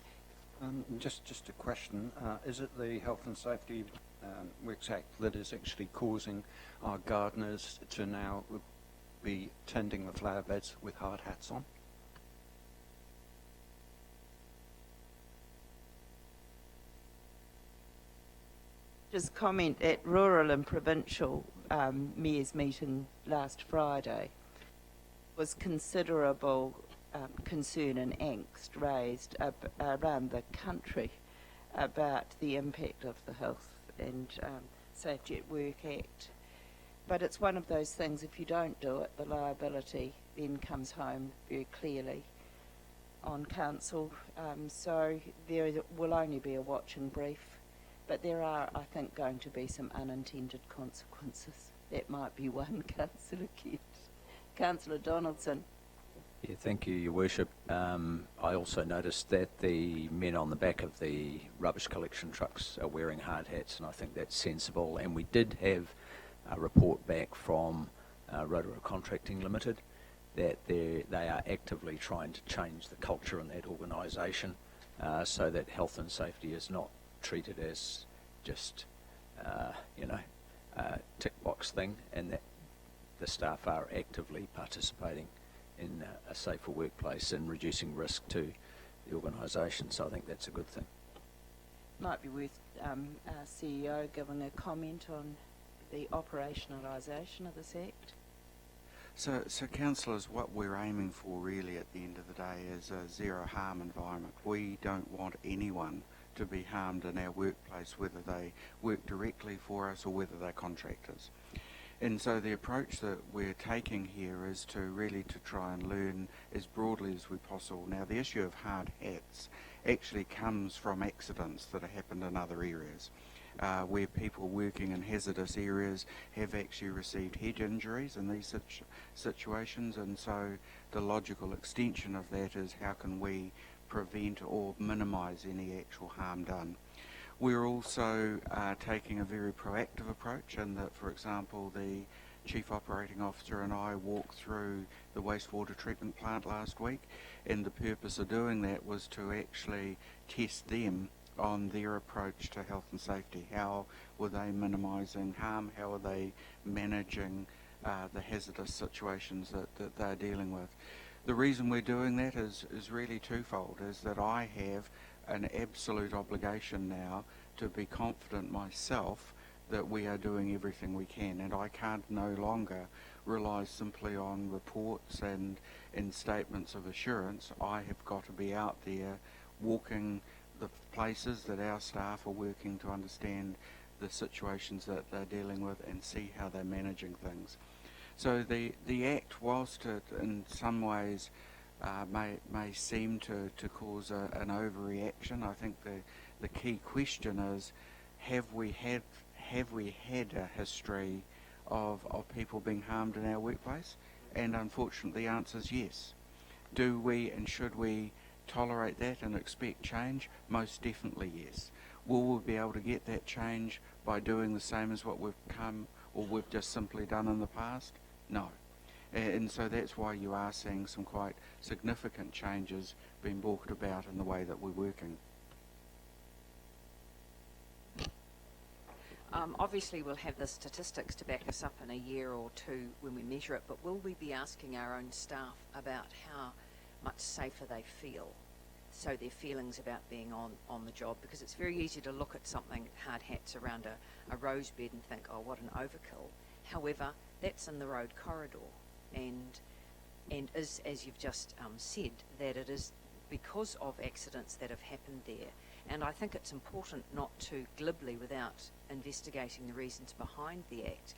Just a question. Is it the Health and Safety Works Act that is actually causing our gardeners to now be tending the flower beds with hard hats on? Just comment at rural and provincial mayor's meeting last Friday was considerable concern and angst raised around the country about the impact of the Health and Safety at Work Act. But it's one of those things, if you don't do it, the liability then comes home very clearly on council. So there will only be a watch and brief. But there are, I think, going to be some unintended consequences. That might be one, Councillor Kent. Councillor Donaldson. Yeah, thank you, Your Worship. I also noticed that the men on the back of the rubbish collection trucks are wearing hard hats, and I think that's sensible. And we did have a report back from Rotorua Contracting Limited that they are actively trying to change the culture in that organisation so that health and safety is not treated as just, a tick box thing, and that the staff are actively participating in a safer workplace and reducing risk to the organisation. So I think that's a good thing. Might be worth our CEO giving a comment on the operationalisation of this Act. So councillors, what we're aiming for really at the end of the day is a zero harm environment. We don't want anyone to be harmed in our workplace, whether they work directly for us or whether they're contractors. And so the approach that we're taking here is to really to try and learn as broadly as we possible. Now, the issue of hard hats actually comes from accidents that have happened in other areas, where people working in hazardous areas have actually received head injuries in these situations. And so the logical extension of that is how can we prevent or minimise any actual harm done. We're also taking a very proactive approach in that, for example, the Chief Operating Officer and I walked through the wastewater treatment plant last week, and the purpose of doing that was to actually test them on their approach to health and safety. How were they minimising harm? How are they managing the hazardous situations that they're dealing with? The reason we're doing that is really twofold, is that I have an absolute obligation now to be confident myself that we are doing everything we can, and I can't no longer rely simply on reports and statements of assurance. I have got to be out there walking the places that our staff are working to understand the situations that they're dealing with and see how they're managing things. So the Act, whilst it in some ways may seem to cause an overreaction, I think the key question is, have we had a history of people being harmed in our workplace? And unfortunately the answer is yes. Do we and should we tolerate that and expect change? Most definitely yes. Will we be able to get that change by doing the same as what we've just simply done in the past? No. And so that's why you are seeing some quite significant changes being brought about in the way that we're working. Obviously we'll have the statistics to back us up in a year or two when we measure it, but will we be asking our own staff about how much safer they feel? So their feelings about being on the job, because it's very easy to look at something, hard hats around a rose bed, and think, oh, what an overkill. However, that's in the road corridor, and is, as you've just said, that it is because of accidents that have happened there. And I think it's important not to glibly, without investigating the reasons behind the Act,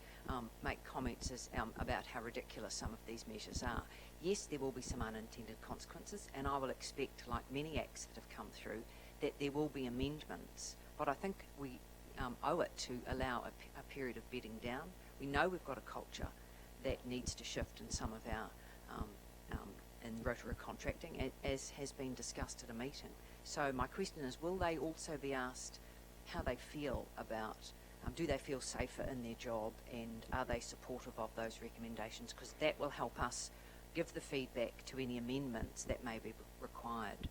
make comments about how ridiculous some of these measures are. Yes, there will be some unintended consequences, and I will expect, like many acts that have come through, that there will be amendments. But I think we owe it to allow a period of bedding down. We know we've got a culture that needs to shift in some of our in Rotorua contracting, as has been discussed at a meeting. So my question is, will they also be asked how they feel about, do they feel safer in their job, and are they supportive of those recommendations? Because that will help us give the feedback to any amendments that may be required.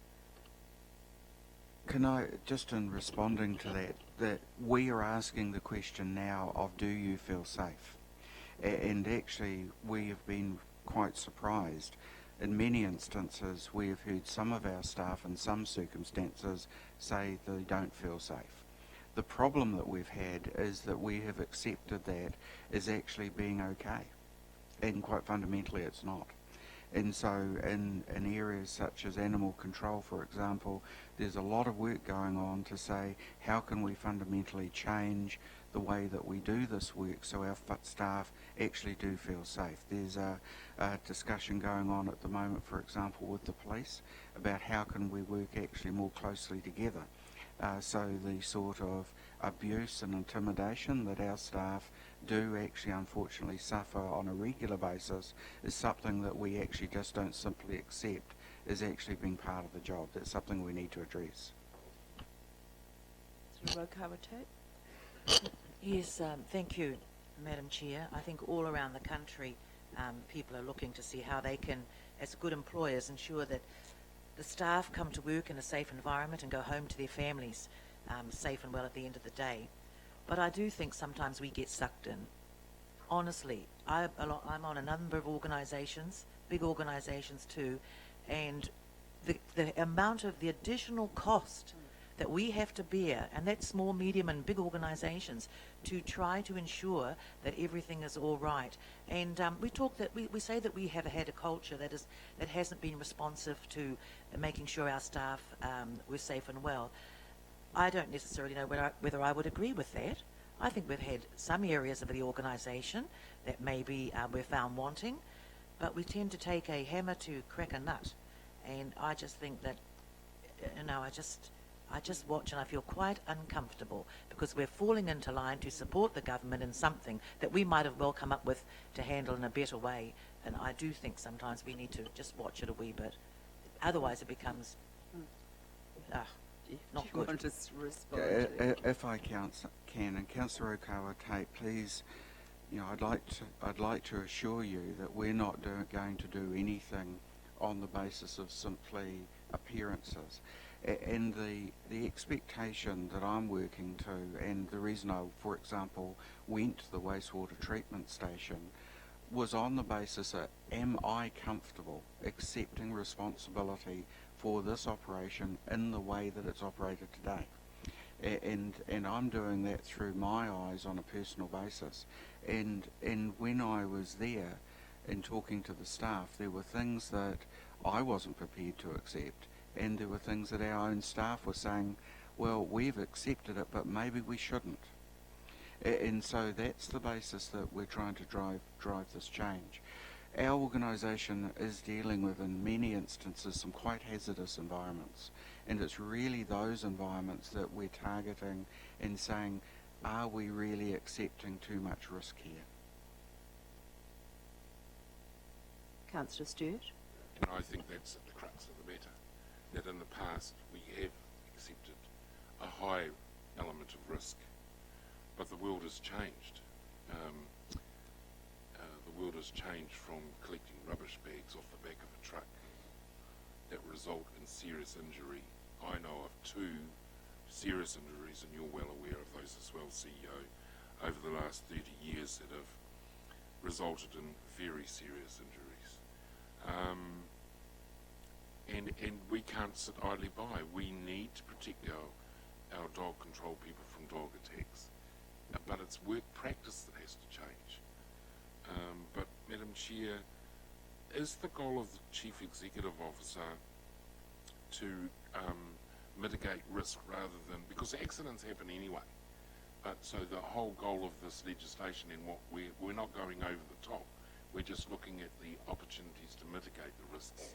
Can I, just in responding to that we are asking the question now of, do you feel safe? And actually we have been quite surprised. In many instances, we have heard some of our staff in some circumstances say they don't feel safe. The problem that we've had is that we have accepted that as actually being okay, and quite fundamentally it's not. And so in areas such as animal control, for example, there's a lot of work going on to say, how can we fundamentally change the way that we do this work so our staff actually do feel safe. There's a discussion going on at the moment, for example, with the police about how can we work actually more closely together. So the sort of abuse and intimidation that our staff do actually unfortunately suffer on a regular basis is something that we actually just don't simply accept as actually being part of the job. That's something we need to address. Yes, thank you, Madam Chair. I think all around the country people are looking to see how they can, as good employers, ensure that the staff come to work in a safe environment and go home to their families safe and well at the end of the day. But I do think sometimes we get sucked in. Honestly, I'm on a number of organisations, big organisations too, and the amount of the additional cost that we have to bear, and that's small, medium and big organisations, to try to ensure that everything is all right. And we say that we have had a culture that hasn't been responsive to making sure our staff were safe and well. I don't necessarily know whether I would agree with that. I think we've had some areas of the organisation that maybe we've found wanting, but we tend to take a hammer to crack a nut. And I just think that, I just watch and I feel quite uncomfortable because we're falling into line to support the government in something that we might have well come up with to handle in a better way. And I do think sometimes we need to just watch it a wee bit. Otherwise it becomes not Do you good. want to respond to If I can, and Councillor Rotorua, please, I'd like to assure you that we're not going to do anything on the basis of simply appearances. And the expectation that I'm working to, and the reason I, for example, went to the wastewater treatment station, was on the basis that am I comfortable accepting responsibility for this operation in the way that it's operated today? And I'm doing that through my eyes on a personal basis. And when I was there and talking to the staff, there were things that I wasn't prepared to accept, and there were things that our own staff were saying, well, we've accepted it, but maybe we shouldn't. And so that's the basis that we're trying to drive this change. Our organisation is dealing with, in many instances, some quite hazardous environments, and it's really those environments that we're targeting and saying, are we really accepting too much risk here? Councillor Stewart? And I think that's at the crux of the matter, that in the past we have accepted a high element of risk, but the world has changed. The world has changed from collecting rubbish bags off the back of a truck that result in serious injury. I know of 2 serious injuries, and you're well aware of those as well, CEO, over the last 30 years that have resulted in very serious injuries. And we can't sit idly by. We need to protect our dog control people from dog attacks. But it's work practice that has to change. But Madam Chair, is the goal of the Chief Executive Officer to mitigate risk rather than, because accidents happen anyway, but so the whole goal of this legislation and what we're not going over the top, we're just looking at the opportunities to mitigate the risks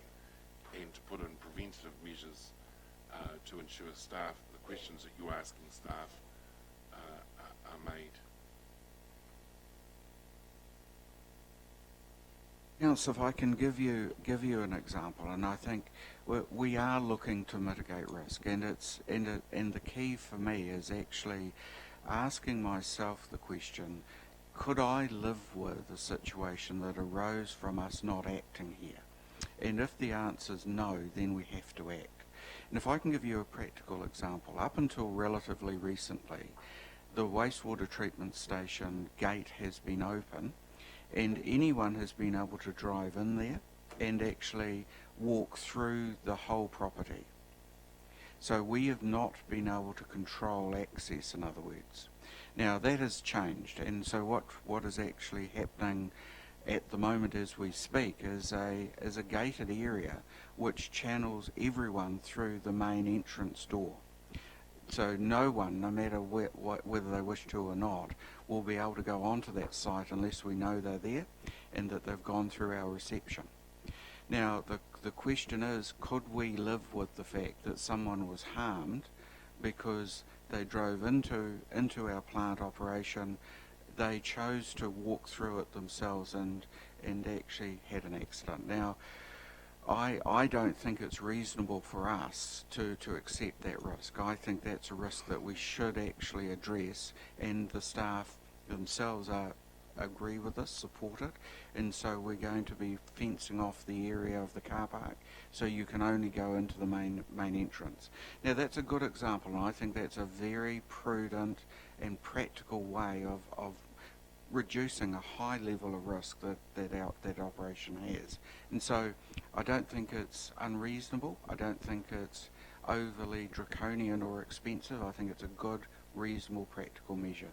and to put in preventative measures to ensure staff, the questions that you're asking staff are made. Councillor, if I can give you an example, and I think we are looking to mitigate risk, and the key for me is actually asking myself the question: could I live with a situation that arose from us not acting here? And if the answer is no, then we have to act. And if I can give you a practical example, up until relatively recently, the wastewater treatment station gate has been open, and anyone has been able to drive in there and actually walk through the whole property. So we have not been able to control access, in other words. Now that has changed, and so what is actually happening at the moment as we speak is a gated area which channels everyone through the main entrance door. So no one, no matter whether they wish to or not, will be able to go onto that site unless we know they're there and that they've gone through our reception. Now the question is, could we live with the fact that someone was harmed because they drove into our plant operation, they chose to walk through it themselves and actually had an accident? Now, I don't think it's reasonable for us to accept that risk. I think that's a risk that we should actually address, and the staff themselves agree with us, support it, and so we're going to be fencing off the area of the car park so you can only go into the main entrance. Now that's a good example, and I think that's a very prudent and practical way of reducing a high level of risk that operation has. And so I don't think it's unreasonable. I don't think it's overly draconian or expensive. I think it's a good, reasonable, practical measure.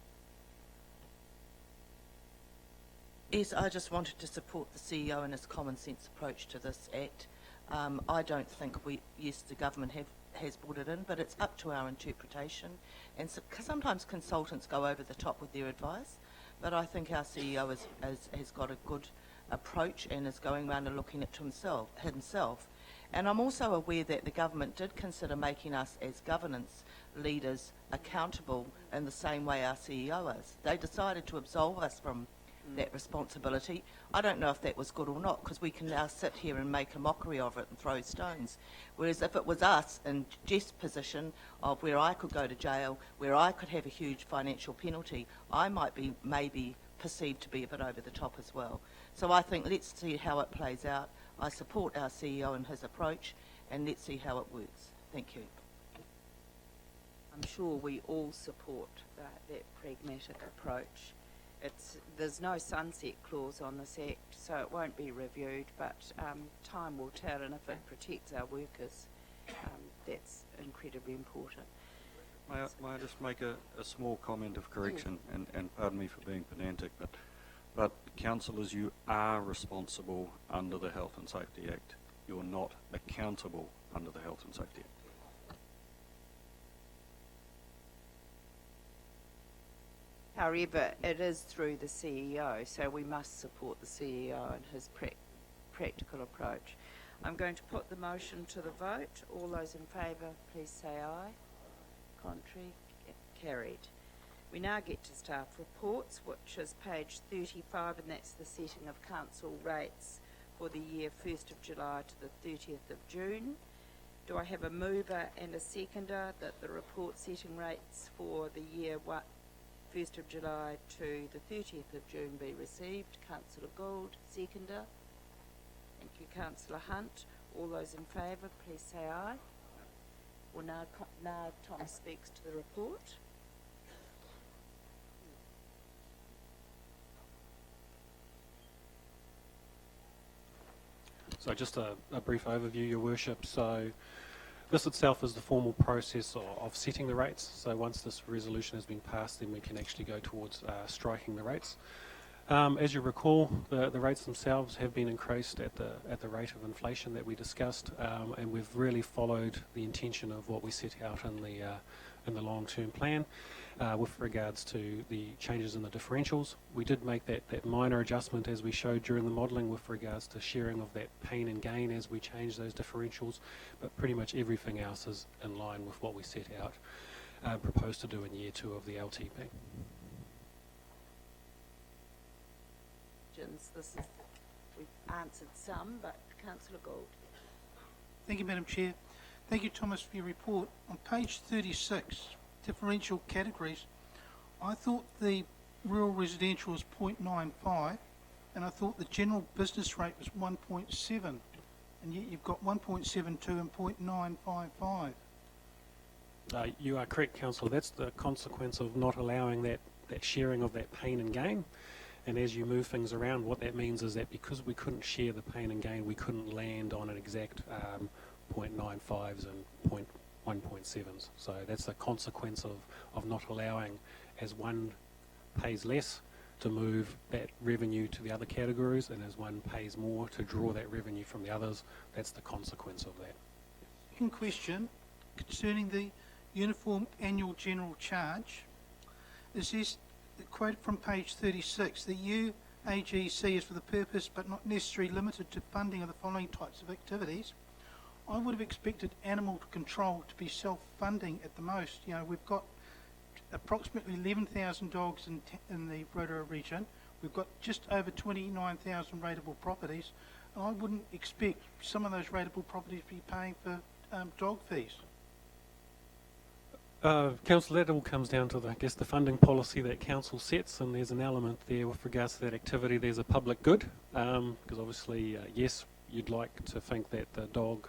Yes, I just wanted to support the CEO in his common sense approach to this Act. I don't think the government has put it in, but it's up to our interpretation. And so, sometimes consultants go over the top with their advice, but I think our CEO has got a good approach and is going around and looking at himself. And I'm also aware that the government did consider making us as governance leaders accountable in the same way our CEO is. They decided to absolve us from that responsibility. I don't know if that was good or not, because we can now sit here and make a mockery of it and throw stones. Whereas if it was us in Jeff's position of where I could go to jail, where I could have a huge financial penalty, I might be maybe perceived to be a bit over the top as well. So I think let's see how it plays out. I support our CEO and his approach, and let's see how it works. Thank you. I'm sure we all support that pragmatic approach. There's no sunset clause on this Act, so it won't be reviewed, but time will tell, and if it protects our workers, that's incredibly important. May I just make a small comment of correction, and pardon me for being pedantic, but councillors, you are responsible under the Health and Safety Act. You're not accountable under the Health and Safety Act. However, it is through the CEO, so we must support the CEO and his practical approach. I'm going to put the motion to the vote. All those in favour, please say aye. Contrary, carried. We now get to staff reports, which is page 35, and that's the setting of council rates for the year 1st of July to the 30th of June. Do I have a mover and a seconder that the report setting rates for the year 1st of July to the 30th of June be received? Councillor Gould, seconder. Thank you, Councillor Hunt. All those in favour, please say aye. Well, now Tom speaks to the report. So just a brief overview, Your Worship. So this itself is the formal process of setting the rates. So once this resolution has been passed, then we can actually go towards striking the rates. As you recall, the rates themselves have been increased at the rate of inflation that we discussed, and we've really followed the intention of what we set out in the long-term plan with regards to the changes in the differentials. We did make that minor adjustment as we showed during the modelling with regards to sharing of that pain and gain as we change those differentials, but pretty much everything else is in line with what we set out, proposed to do in year 2 of the LTP. We've answered some, but Councillor Gould. Thank you, Madam Chair. Thank you, Thomas, for your report. On page 36, differential categories, I thought the rural residential was 0.95, and I thought the general business rate was 1.7, and yet you've got 1.72 and 0.955. You are correct, Councillor. That's the consequence of not allowing that sharing of that pain and gain. And as you move things around, what that means is that because we couldn't share the pain and gain, we couldn't land on an exact 0.95s and 1.7s. So that's the consequence of not allowing, as one pays less, to move that revenue to the other categories, and as one pays more to draw that revenue from the others. That's the consequence of that. Second question concerning the uniform annual general charge. Is this the quote from page 36? The UAGC is for the purpose but not necessarily limited to funding of the following types of activities. I would have expected animal control to be self-funding at the most. You know, we've got approximately 11,000 dogs in the Rotorua region. We've got just over 29,000 rateable properties. And I wouldn't expect some of those rateable properties to be paying for dog fees. Council, that all comes down to, the funding policy that Council sets, and there's an element there with regards to that activity. There's a public good, because obviously, yes, you'd like to think that the dog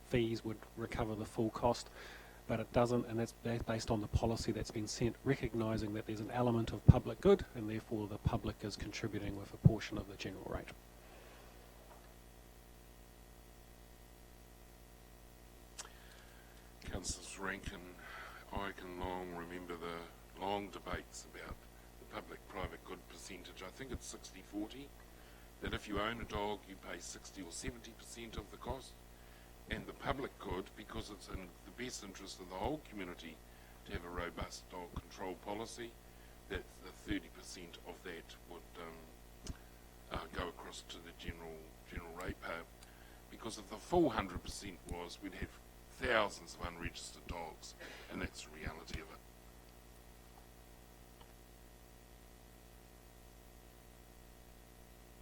fees would recover the full cost, but it doesn't, and that's based on the policy that's been sent, recognising that there's an element of public good, and therefore the public is contributing with a portion of the general rate. Councillors Rankin, I can long remember the long debates about the public-private good percentage. I think it's 60-40, that if you own a dog, you pay 60 or 70% of the cost, and the public good, because it's in the best interest of the whole community to have a robust dog control policy, that the 30% of that would go across to the general ratepayer. Because if the full 100% was, we'd have thousands of unregistered dogs, and that's the reality of it.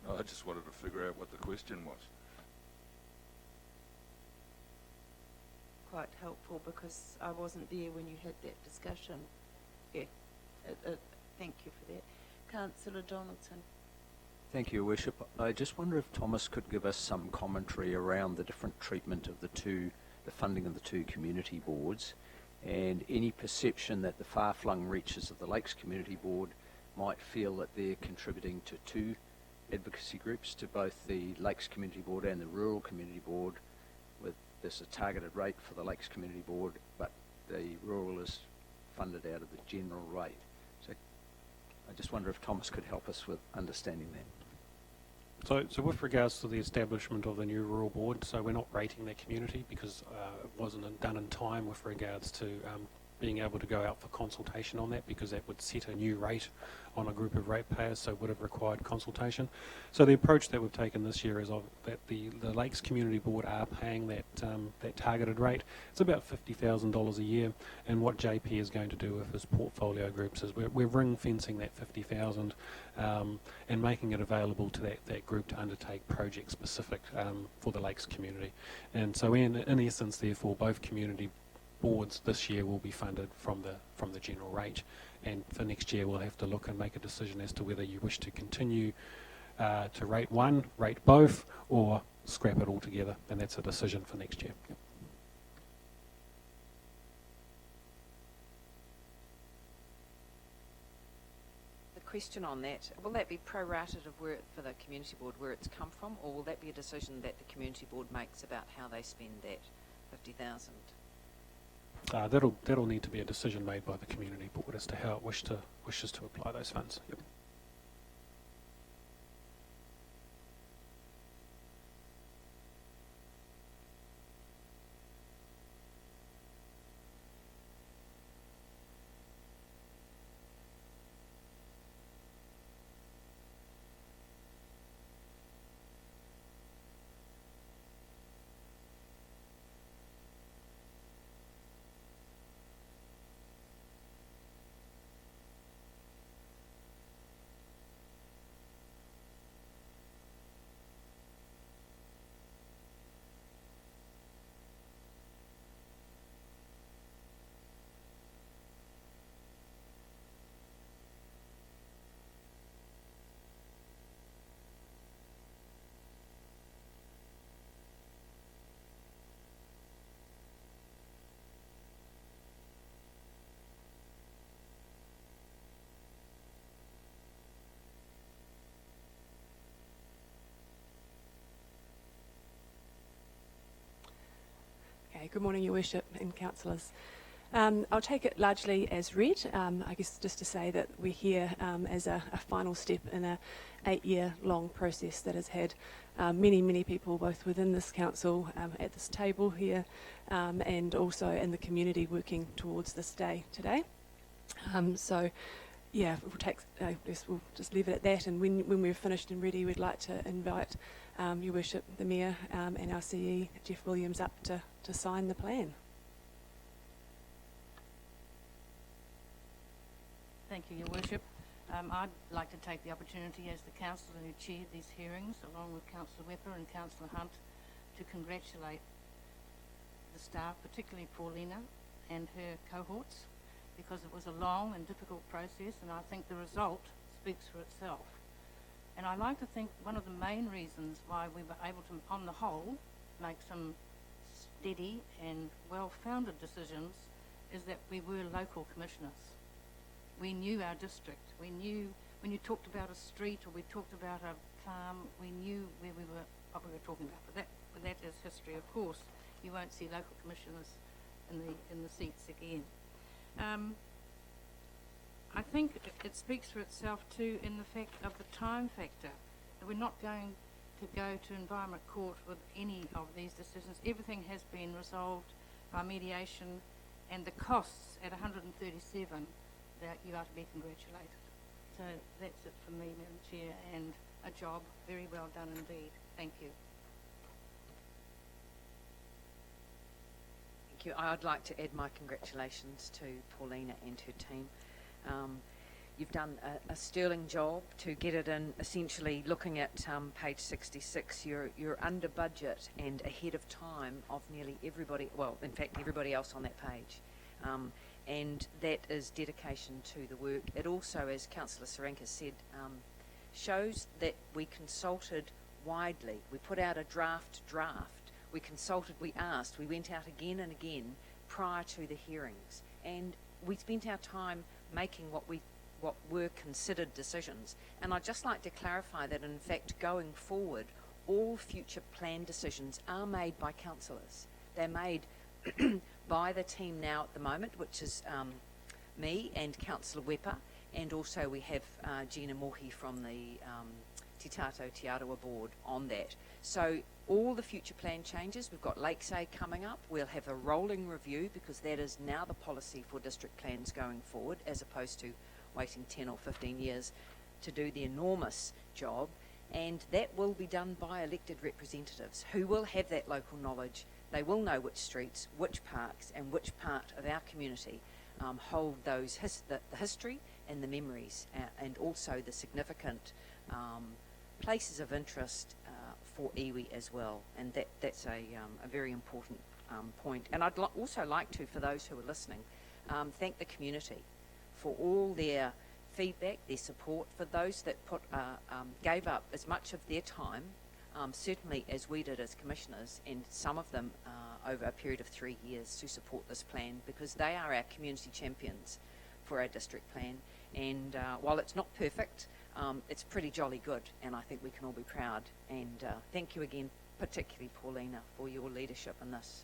No, I just wanted to figure out what the question was. Quite helpful because I wasn't there when you had that discussion. Yeah, thank you for that. Councillor Donaldson. Thank you, Your Worship. I just wonder if Thomas could give us some commentary around the different treatment of the funding of the two community boards, and any perception that the far-flung reaches of the Lakes Community Board might feel that they're contributing to two advocacy groups, to both the Lakes Community Board and the Rural Community Board, with this a targeted rate for the Lakes Community Board, but the rural is funded out of the general rate. So I just wonder if Thomas could help us with understanding that. So with regards to the establishment of the new rural board, so we're not rating that community because it wasn't done in time with regards to being able to go out for consultation on that, because that would set a new rate on a group of ratepayers, so it would have required consultation. So the approach that we've taken this year is that the Lakes Community Board are paying that targeted rate. It's about $50,000 a year, and what JP is going to do with his portfolio groups is we're ring fencing that $50,000 and making it available to that group to undertake project specific for the Lakes community. And so in essence, therefore, both community boards this year will be funded from the general rate, and for next year we'll have to look and make a decision as to whether you wish to continue to rate one, rate both, or scrap it altogether, and that's a decision for next year. Yep. The question on that, will that be prorated of for the community board where it's come from, or will that be a decision that the community board makes about how they spend that 50,000? That'll need to be a decision made by the community board as to how it wishes to apply those funds. Yep. Okay, good morning, Your Worship and councillors. I'll take it largely as read. I guess just to say that we're here as a final step in a 8-year-long process that has had many people, both within this council, at this table here, and also in the community working towards this day today. So, yeah, I guess we'll just leave it at that. And when we're finished and ready, we'd like to invite Your Worship, the Mayor, and our CE, Jeff Williams, up to sign the plan. Thank you, Your Worship. I'd like to take the opportunity as the councillor who chaired these hearings, along with Councillor Wepper and Councillor Hunt, to congratulate the staff, particularly Paulina and her cohorts, because it was a long and difficult process, and I think the result speaks for itself. And I like to think one of the main reasons why we were able to, on the whole, make some steady and well-founded decisions is that we were local commissioners. We knew our district. We knew when you talked about a street or we talked about a farm, we knew what we were talking about. But that is history, of course. You won't see local commissioners in the seats again. I think it speaks for itself too in the fact of the time factor. We're not going could go to Environment Court with any of these decisions. Everything has been resolved by mediation, and the costs at 137, that you are to be congratulated. So that's it for me, Madam Chair, and a job very well done indeed. Thank you. Thank you. I'd like to add my congratulations to Paulina and her team. You've done a sterling job to get it in. Essentially, looking at page 66, you're under budget and ahead of time of nearly everybody. Well, in fact, everybody else on that page, and that is dedication to the work. It also, as Councillor Saranka said, shows that we consulted widely. We put out a draft. We consulted. We asked. We went out again and again prior to the hearings, and we spent our time making what were considered decisions. And I'd just like to clarify that, in fact, going forward, all future plan decisions are made by councillors. They're made by the team now at the moment, which is me and Councillor Wepa, and also we have Gina Mohi from the Te Tato Te Arawa board on that. So all the future plan changes, we've got Lakeside coming up, we'll have a rolling review because that is now the policy for district plans going forward, as opposed to waiting 10 or 15 years to do the enormous job, and that will be done by elected representatives who will have that local knowledge. They will know which streets, which parks and which part of our community hold those the history and the memories, and also the significant places of interest for iwi as well, and that's a very important point. And I'd also like to, for those who are listening, thank the community for all their feedback, their support, for those that gave up as much of their time, certainly as we did as commissioners, and some of them over a period of 3 years, to support this plan, because they are our community champions for our district plan. And while it's not perfect, it's pretty jolly good, and I think we can all be proud. And thank you again, particularly Paulina, for your leadership in this.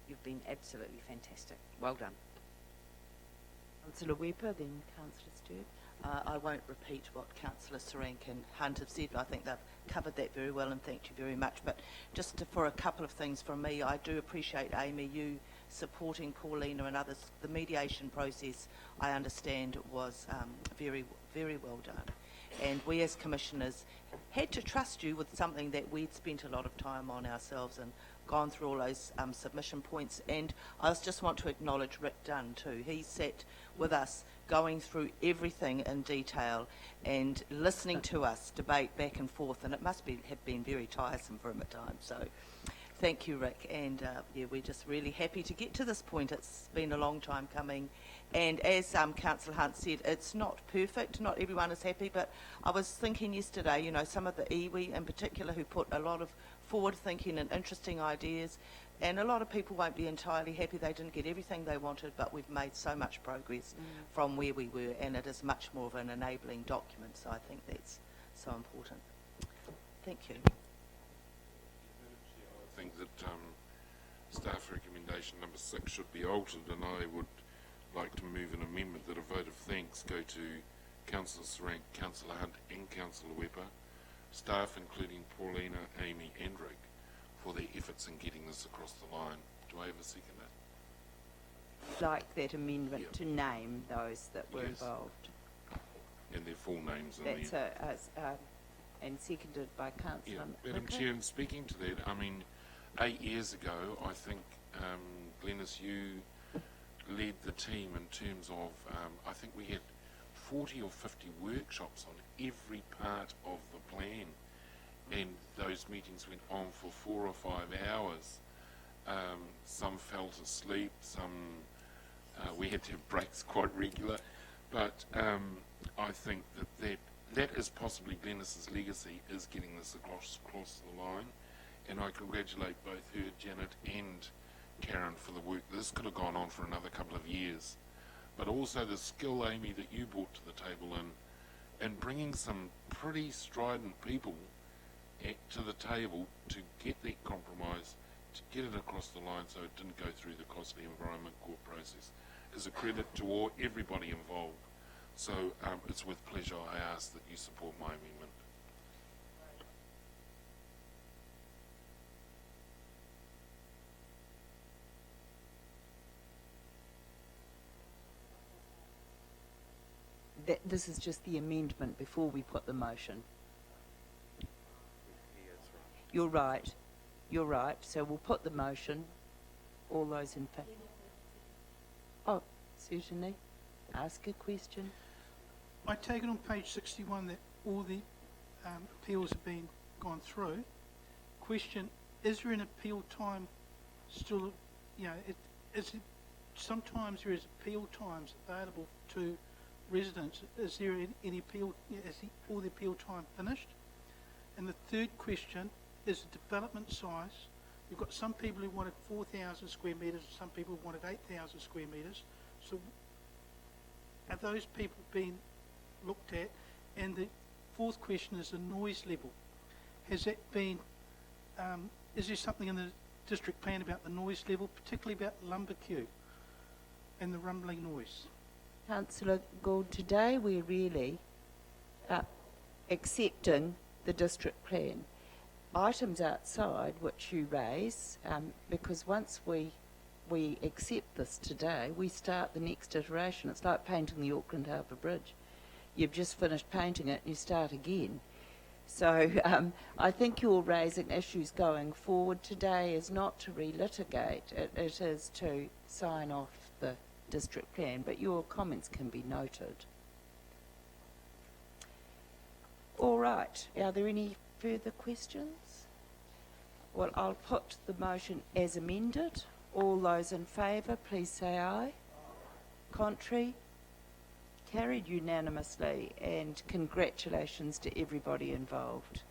You've been absolutely fantastic. Well done. Councillor Wepa, then Councillor Stewart. I won't repeat what Councillor Sarank and Hunt have said. I think they've covered that very well, and thank you very much. But just for a couple of things from me, I do appreciate, Amy, you supporting Paulina and others. The mediation process, I understand, was very, very well done. And we as commissioners had to trust you with something that we'd spent a lot of time on ourselves and gone through all those submission points. And I just want to acknowledge Rick Dunn too. He sat with us going through everything in detail and listening to us debate back and forth, and it must have been very tiresome for him at times. So thank you, Rick, and yeah, we're just really happy to get to this point. It's been a long time coming, and as Councillor Hunt said, it's not perfect, not everyone is happy, but I was thinking yesterday, you know, some of the iwi in particular who put a lot of forward thinking and interesting ideas, and a lot of people won't be entirely happy they didn't get everything they wanted, but we've made so much progress from where we were, and it is much more of an enabling document, so I think that's so important. Thank you. I think that staff recommendation number 6 should be altered, and I would like to move an amendment that a vote of thanks go to Councillor Sarank, Councillor Hunt and Councillor Wepa, staff including Paulina, Amy and Rick, for their efforts in getting this across the line. Do I have a second that? Like that amendment to name those that were involved. And their full names in That's there. and seconded by Councillor Madam Chair, and speaking to that, I mean, 8 years ago, I think, Glenys, you led the team in terms of, I think we had 40 or 50 workshops on every part of the plan, and those meetings went on for 4 or 5 hours. Some fell asleep, some we had to have breaks quite regular, but I think that is possibly Glenys's legacy, is getting this across the line, and I congratulate both her, Janet and Karen, for the work. This could have gone on for another couple of years, but also the skill, Amy, that you brought to the table in bringing some pretty strident people to the table to get that compromise, to get it across the line so it didn't go through the costly Environment Court process, is a credit to everybody involved. So it's with pleasure I ask that you support my amendment. This is just the amendment before we put the motion. You're right. You're right. So we'll put the motion. All those in favour? Oh, certainly. Ask a question. I take it on page 61 that all the appeals have been gone through. Question, is there an appeal time still, sometimes there is appeal times available to residents. Is there any appeal, all the appeal time finished? And the third question is the development size. You've got some people who wanted 4,000 square metres, some people who wanted 8,000 square metres. So are those people being looked at? And the fourth question is the noise level. Has that been, is there something in the district plan about the noise level, particularly about lumber queue and the rumbling noise? Councillor Gould, today we're really accepting the district plan. Items outside which you raise, because once we accept this today, we start the next iteration. It's like painting the Auckland Harbour Bridge. You've just finished painting it and you start again. So I think you're raising issues going forward. Today is not to relitigate, it is to sign off the district plan, but your comments can be noted. All right, are there any further questions? Well, I'll put the motion as amended. All those in favour, please say aye. Contrary? Carried unanimously, and congratulations to everybody involved.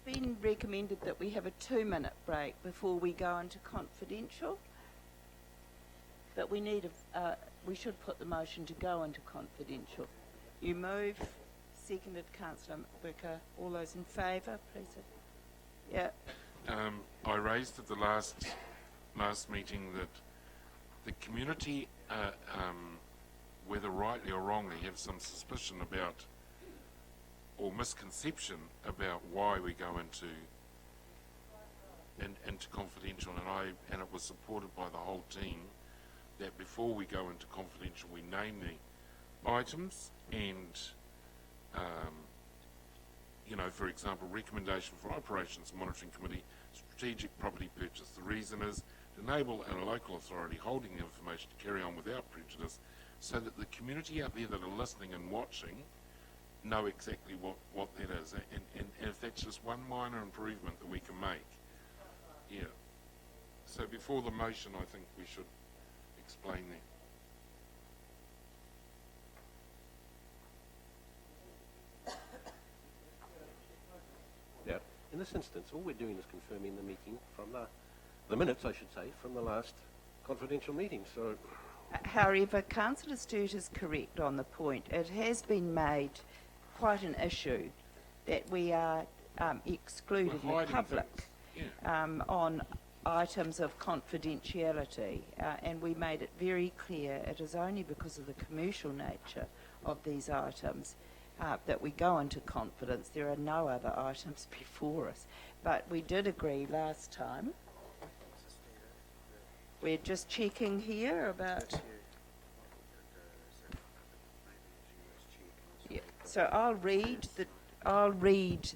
Been recommended that we have a 2-minute break before we go into confidential, but we need we should put the motion to go into confidential. You move, seconded Councillor Wicker. All those in favour, please. Yeah. I raised at the last meeting that the community, whether rightly or wrongly, have some suspicion about or misconception about why we go into confidential, and it was supported by the whole team that before we go into confidential we name the items and for example, recommendation for operations monitoring committee, strategic property purchase. The reason is to enable a local authority holding the information to carry on without prejudice, so that the community out there that are listening and watching know exactly what that is, and if that's just one minor improvement that we can make. Yeah. So before the motion, I think we should explain that. Yeah. In this instance, all we're doing is confirming the meeting from the minutes, I should say, from the last confidential meeting. So, however, Councillor Sturt is correct on the point. It has been made quite an issue that we are excluding the public on items of confidentiality, and we made it very clear it is only because of the commercial nature of these items that we go into confidence. There are no other items before us. But we did agree last time. We're just checking here about... Yeah. So I'll read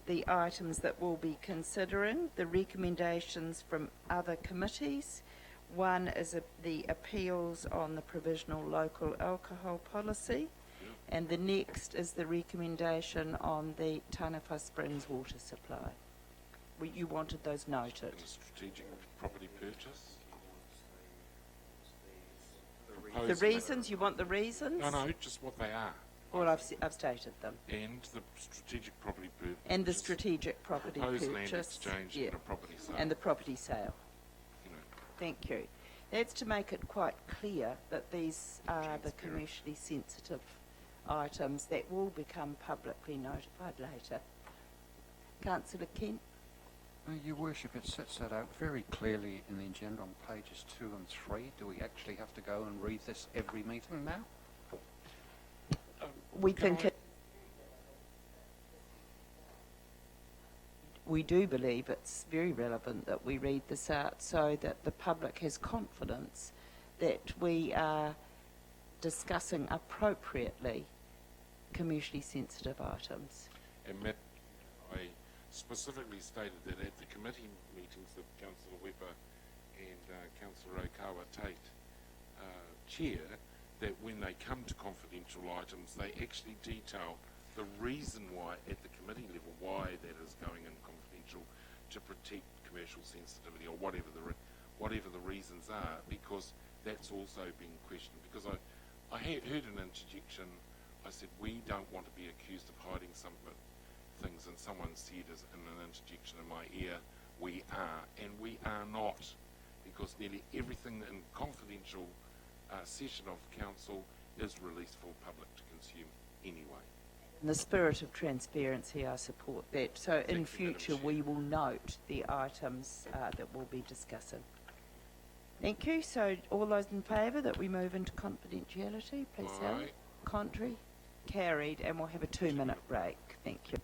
the items that we'll be considering, the recommendations from other committees. One is the appeals on the provisional local alcohol policy, and the next is the recommendation on the Tanafa Springs water supply. You wanted those noted. And the strategic property purchase? The reasons, you want the reasons? No, just what they are. Well, I've stated them. And the strategic property purchase. And the strategic property Proposed purchase. land exchange and a property sale. And the property sale. You know. Thank you. That's to make it quite clear that these are the commercially sensitive items that will become publicly notified later. Councillor Kent? Your Worship, it sets that out very clearly in the agenda on pages 2 and 3. Do we actually have to go and read this every meeting now? We think we do believe it's very relevant that we read this out so that the public has confidence that we are discussing appropriately commercially sensitive items. And Matt, I specifically stated that at the committee meetings that Councillor Weber and Councillor Okawa Tate chair, that when they come to confidential items, they actually detail the reason why, at the committee level, why that is going in confidential to protect commercial sensitivity or whatever the reasons are, because that's also being questioned. Because I heard an interjection. I said we don't want to be accused of hiding some things, and someone said as in an interjection in my ear, we are, and we are not, because nearly everything in confidential session of council is released for public to consume anyway. In the spirit of transparency, I support that. So in future, we will note the items that we'll be discussing. Thank you. So all those in favour that we move into confidentiality, please say aye. Contrary? Carried, and we'll have a 2-minute break. Thank you.